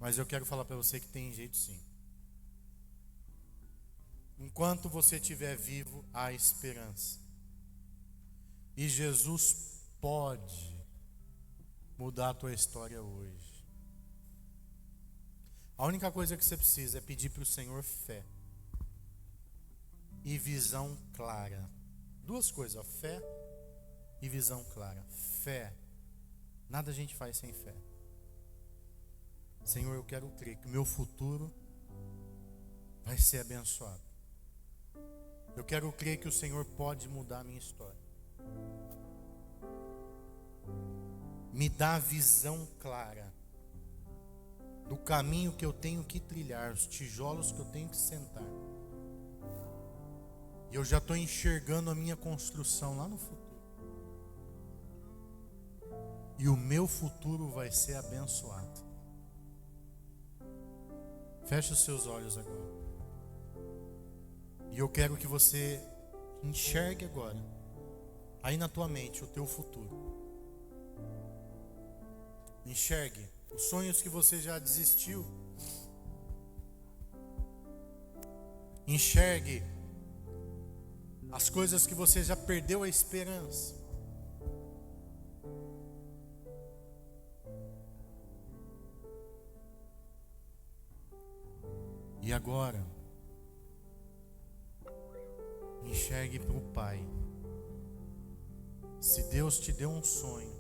Mas eu quero falar para você que tem jeito sim. Enquanto você estiver vivo, há esperança. E Jesus pode mudar a tua história hoje. A única coisa que você precisa é pedir para o Senhor fé e visão clara. Duas coisas, ó, fé e visão clara. Fé, nada a gente faz sem fé. Senhor, eu quero crer que o meu futuro vai ser abençoado. Eu quero crer que o Senhor pode mudar a minha história. Me dá visão clara do caminho que eu tenho que trilhar, os tijolos que eu tenho que sentar. E eu já estou enxergando a minha construção lá no futuro. E o meu futuro vai ser abençoado. Feche os seus olhos agora. E eu quero que você enxergue agora, aí na tua mente, o teu futuro. Enxergue os sonhos que você já desistiu. Enxergue as coisas que você já perdeu a esperança. E agora, enxergue para o Pai. Se Deus te deu um sonho,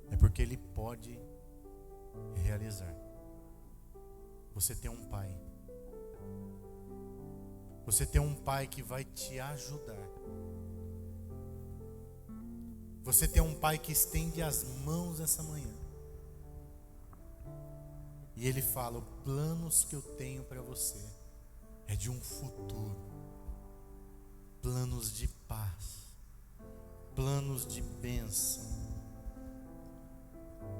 é porque Ele pode realizar. Você tem um Pai. Você tem um Pai que vai te ajudar. Você tem um Pai que estende as mãos essa manhã. E Ele fala: os planos que eu tenho para você é de um futuro. Planos de paz. Planos de bênção.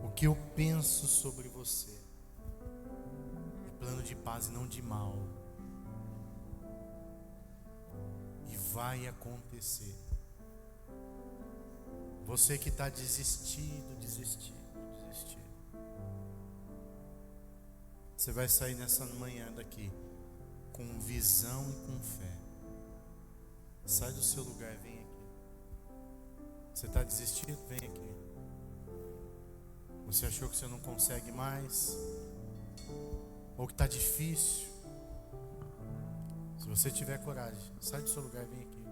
O que eu penso sobre você é plano de paz e não de mal. E vai acontecer. Você que está desistido. Você vai sair nessa manhã daqui com visão e com fé. Sai do seu lugar e vem aqui. Você está desistindo? Vem aqui. Você achou que você não consegue mais? Ou que está difícil? Se você tiver coragem, sai do seu lugar e vem aqui.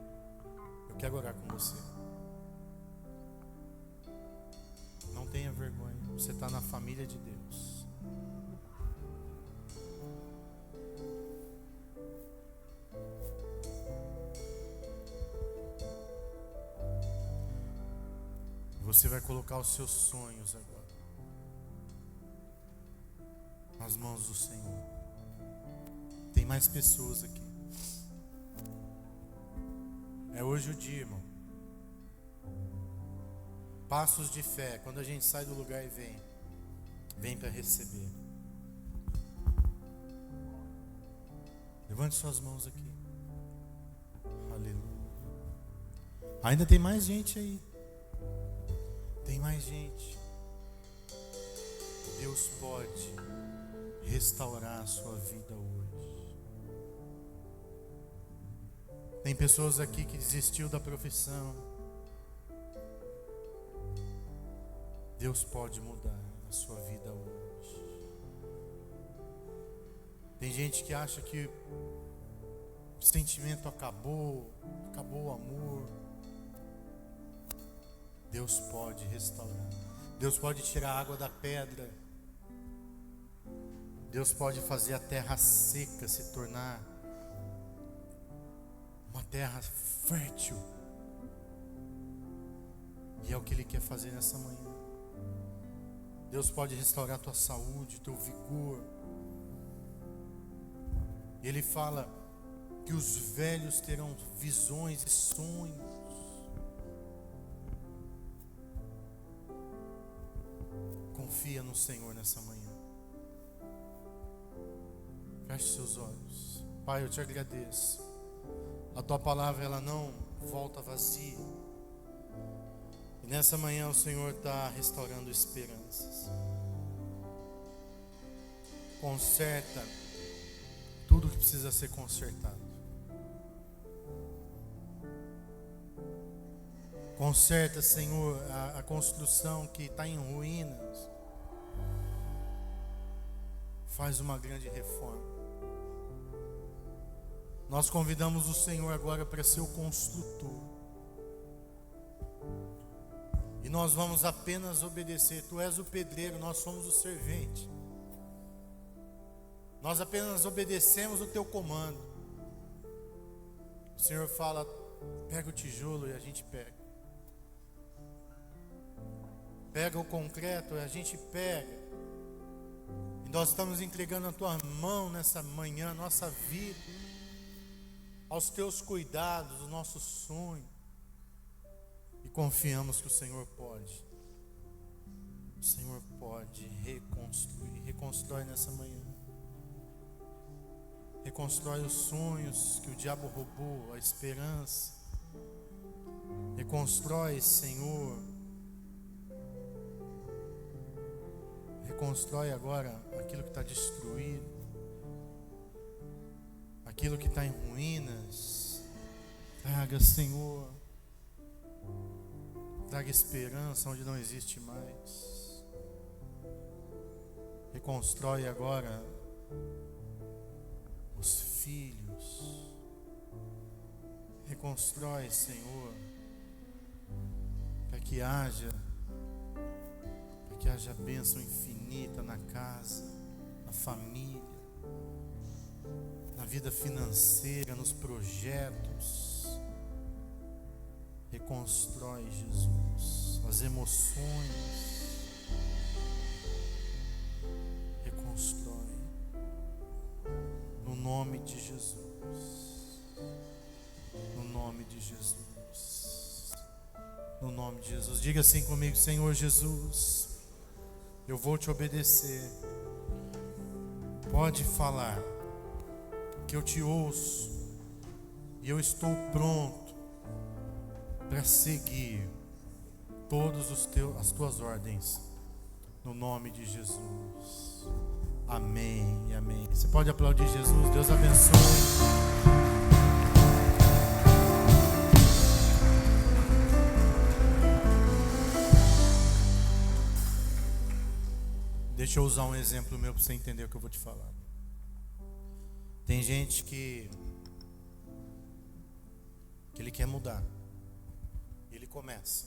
Eu quero orar com você. Não tenha vergonha. Você está na família de Deus. Você vai colocar os seus sonhos agora nas mãos do Senhor. Tem mais pessoas aqui. É hoje o dia, irmão. Passos de fé. Quando a gente sai do lugar e vem para receber. Levante suas mãos aqui. Aleluia. Ainda tem mais gente aí. Tem mais gente. Deus pode restaurar a sua vida hoje. Tem pessoas aqui que desistiu da profissão. Deus pode mudar a sua vida hoje. Tem gente que acha que o sentimento acabou o amor. Deus pode restaurar. Deus pode tirar a água da pedra. Deus pode fazer a terra seca se tornar uma terra fértil. E é o que Ele quer fazer nessa manhã. Deus pode restaurar a tua saúde, teu vigor. Ele fala que os velhos terão visões e sonhos. Confia no Senhor nessa manhã. Feche seus olhos. Pai, eu te agradeço. A tua palavra, ela não volta vazia. E nessa manhã o Senhor está restaurando esperanças. Conserta tudo que precisa ser consertado. Conserta, Senhor, a construção que está em ruínas. Faz uma grande reforma. Nós convidamos o Senhor agora para ser o construtor. E nós vamos apenas obedecer. Tu és o pedreiro, nós somos o servente. Nós apenas obedecemos o teu comando. O Senhor fala, pega o tijolo e a gente pega. Pega o concreto e a gente pega. E nós estamos entregando a tua mão nessa manhã, nossa vida, aos teus cuidados, o nosso sonho. E confiamos que o Senhor pode. O Senhor pode reconstruir. Reconstrói nessa manhã. Reconstrói os sonhos que o diabo roubou, a esperança. Reconstrói, Senhor. Reconstrói agora aquilo que está destruído. Aquilo que está em ruínas. Traga, Senhor. Traga esperança onde não existe mais. Reconstrói agora os filhos. Reconstrói, Senhor, para que haja bênção infinita na casa, na família, na vida financeira, nos projetos. Reconstrói, Jesus, as emoções. Reconstrói. No nome de Jesus. No nome de Jesus. No nome de Jesus. Diga assim comigo: Senhor Jesus, eu vou te obedecer. Pode falar, que eu te ouço. E eu estou pronto para seguir todas as tuas ordens, no nome de Jesus. Amém e amém. Você pode aplaudir Jesus. Deus abençoe. Deixa eu usar um exemplo meu para você entender o que eu vou te falar. Tem gente que ele quer mudar. Ele começa.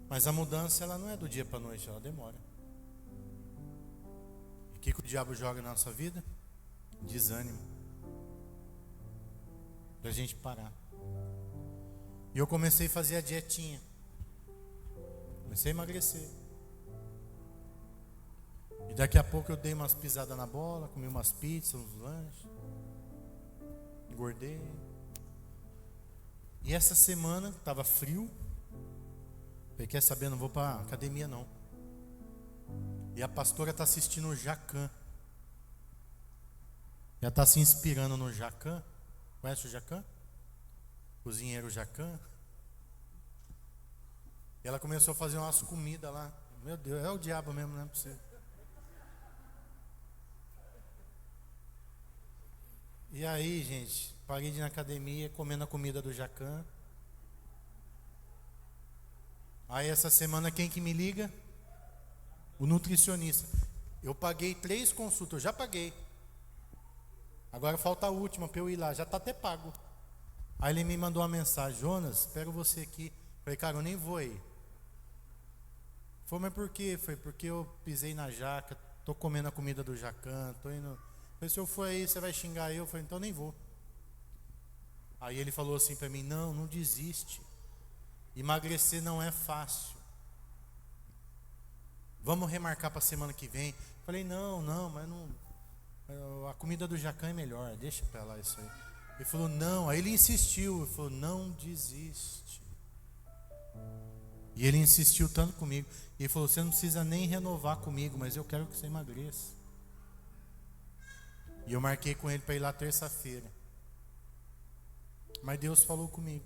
Mas a mudança, ela não é do dia para a noite, ela demora. E o que o diabo joga na nossa vida? Desânimo. Pra gente parar. E eu comecei a fazer a dietinha. Comecei a emagrecer. E daqui a pouco eu dei umas pisadas na bola, comi umas pizzas, uns lanches. Engordei. E essa semana estava frio. Falei, quer saber, não vou para academia não. E a pastora está assistindo o Jacan. Já está se inspirando no Jacan. Conhece o Jacan? Cozinheiro Jacan. E ela começou a fazer umas comidas lá, Meu Deus, é o diabo mesmo, não é possível. E aí, gente, parei de ir na academia, comendo a comida do Jacan. Aí essa semana quem que me liga? O nutricionista. Eu paguei 3 consultas, eu já paguei. Agora falta a última para eu ir lá, já está até pago. Aí ele me mandou uma mensagem: Jonas, espero você aqui. Falei, cara, eu nem vou aí. Foi, mas por quê? Foi porque eu pisei na jaca, tô comendo a comida do Jacan, tô indo. Falei, se eu for aí, você vai xingar eu? Falei, então nem vou. Aí ele falou assim para mim: não desiste. Emagrecer não é fácil. Vamos remarcar para a semana que vem. Falei, não, mas não. A comida do Jacan é melhor, deixa para lá isso aí. Ele falou, não. Aí ele insistiu, ele falou, não desiste. E ele insistiu tanto comigo. E ele falou, você não precisa nem renovar comigo, mas eu quero que você emagreça. E eu marquei com ele para ir lá terça-feira. Mas Deus falou comigo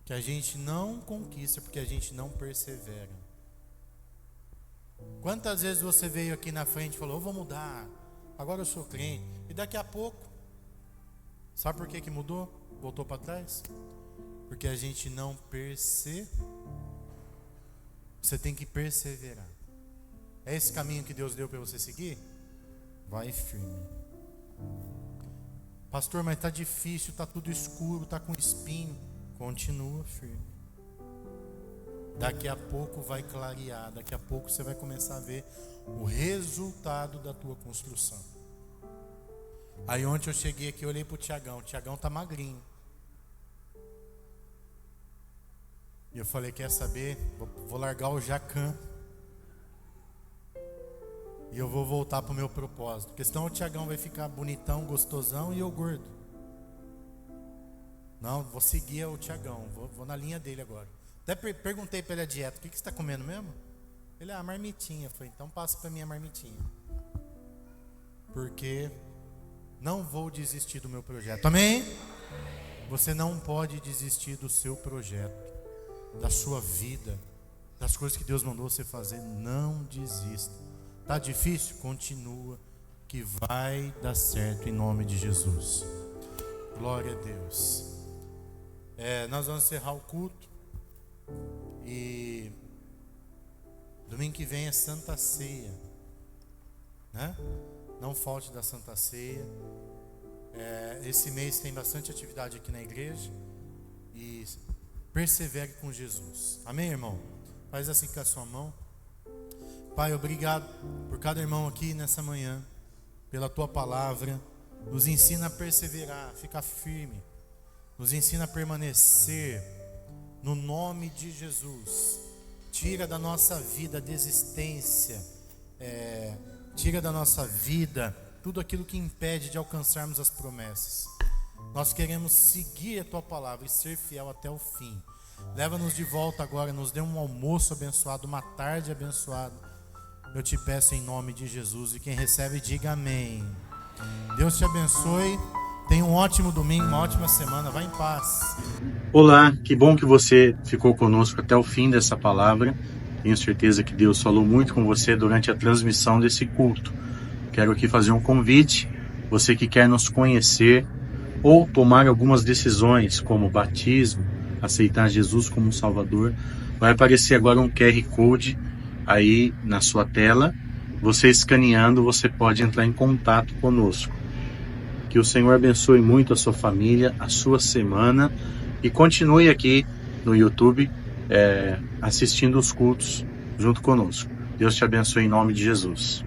que a gente não conquista porque a gente não persevera. Quantas vezes você veio aqui na frente e falou, eu vou mudar, agora eu sou crente, e daqui a pouco, sabe por que mudou? Voltou para trás? Porque a gente não Você tem que perseverar. É esse caminho que Deus deu para você seguir? Vai firme. Pastor, mas está difícil, está tudo escuro, está com espinho. Continua firme. Daqui a pouco vai clarear. Daqui a pouco você vai começar a ver o resultado da tua construção. Aí ontem eu cheguei aqui, eu olhei para o Tiagão. O Tiagão está magrinho. E eu falei, quer saber? Vou largar o Jacan. E eu vou voltar para o meu propósito. Porque senão o Tiagão vai ficar bonitão, gostosão e eu gordo. Não, vou seguir o Tiagão. Vou na linha dele agora. Até perguntei para ele a dieta. O que você está comendo mesmo? Ele, a marmitinha. Eu falei, então passa para mim a marmitinha. Porque não vou desistir do meu projeto. Amém? Você não pode desistir do seu projeto, da sua vida, das coisas que Deus mandou você fazer. Não desista. Tá difícil? Continua, que vai dar certo em nome de Jesus. Glória a Deus. Nós vamos encerrar o culto. E domingo que vem é Santa Ceia, né? Não falte da Santa Ceia. Esse mês tem bastante atividade aqui na igreja. E persevere com Jesus. Amém, irmão? Faz assim com a sua mão. Pai, obrigado por cada irmão aqui nessa manhã, pela tua palavra. Nos ensina a perseverar, ficar firme. Nos ensina a permanecer no nome de Jesus. Tira da nossa vida a desistência. Tira da nossa vida tudo aquilo que impede de alcançarmos as promessas. Nós queremos seguir a tua palavra e ser fiel até o fim. Leva-nos de volta agora, nos dê um almoço abençoado, uma tarde abençoada. Eu te peço em nome de Jesus. E quem recebe, diga amém. Deus te abençoe. Tenha um ótimo domingo, uma ótima semana. Vá em paz. Olá, que bom que você ficou conosco até o fim dessa palavra. Tenho certeza que Deus falou muito com você durante a transmissão desse culto. Quero aqui fazer um convite. Você que quer nos conhecer ou tomar algumas decisões, como batismo, aceitar Jesus como Salvador, vai aparecer agora um QR Code aí na sua tela. Você escaneando, você pode entrar em contato conosco. Que o Senhor abençoe muito a sua família, a sua semana, e continue aqui no YouTube assistindo os cultos junto conosco. Deus te abençoe em nome de Jesus.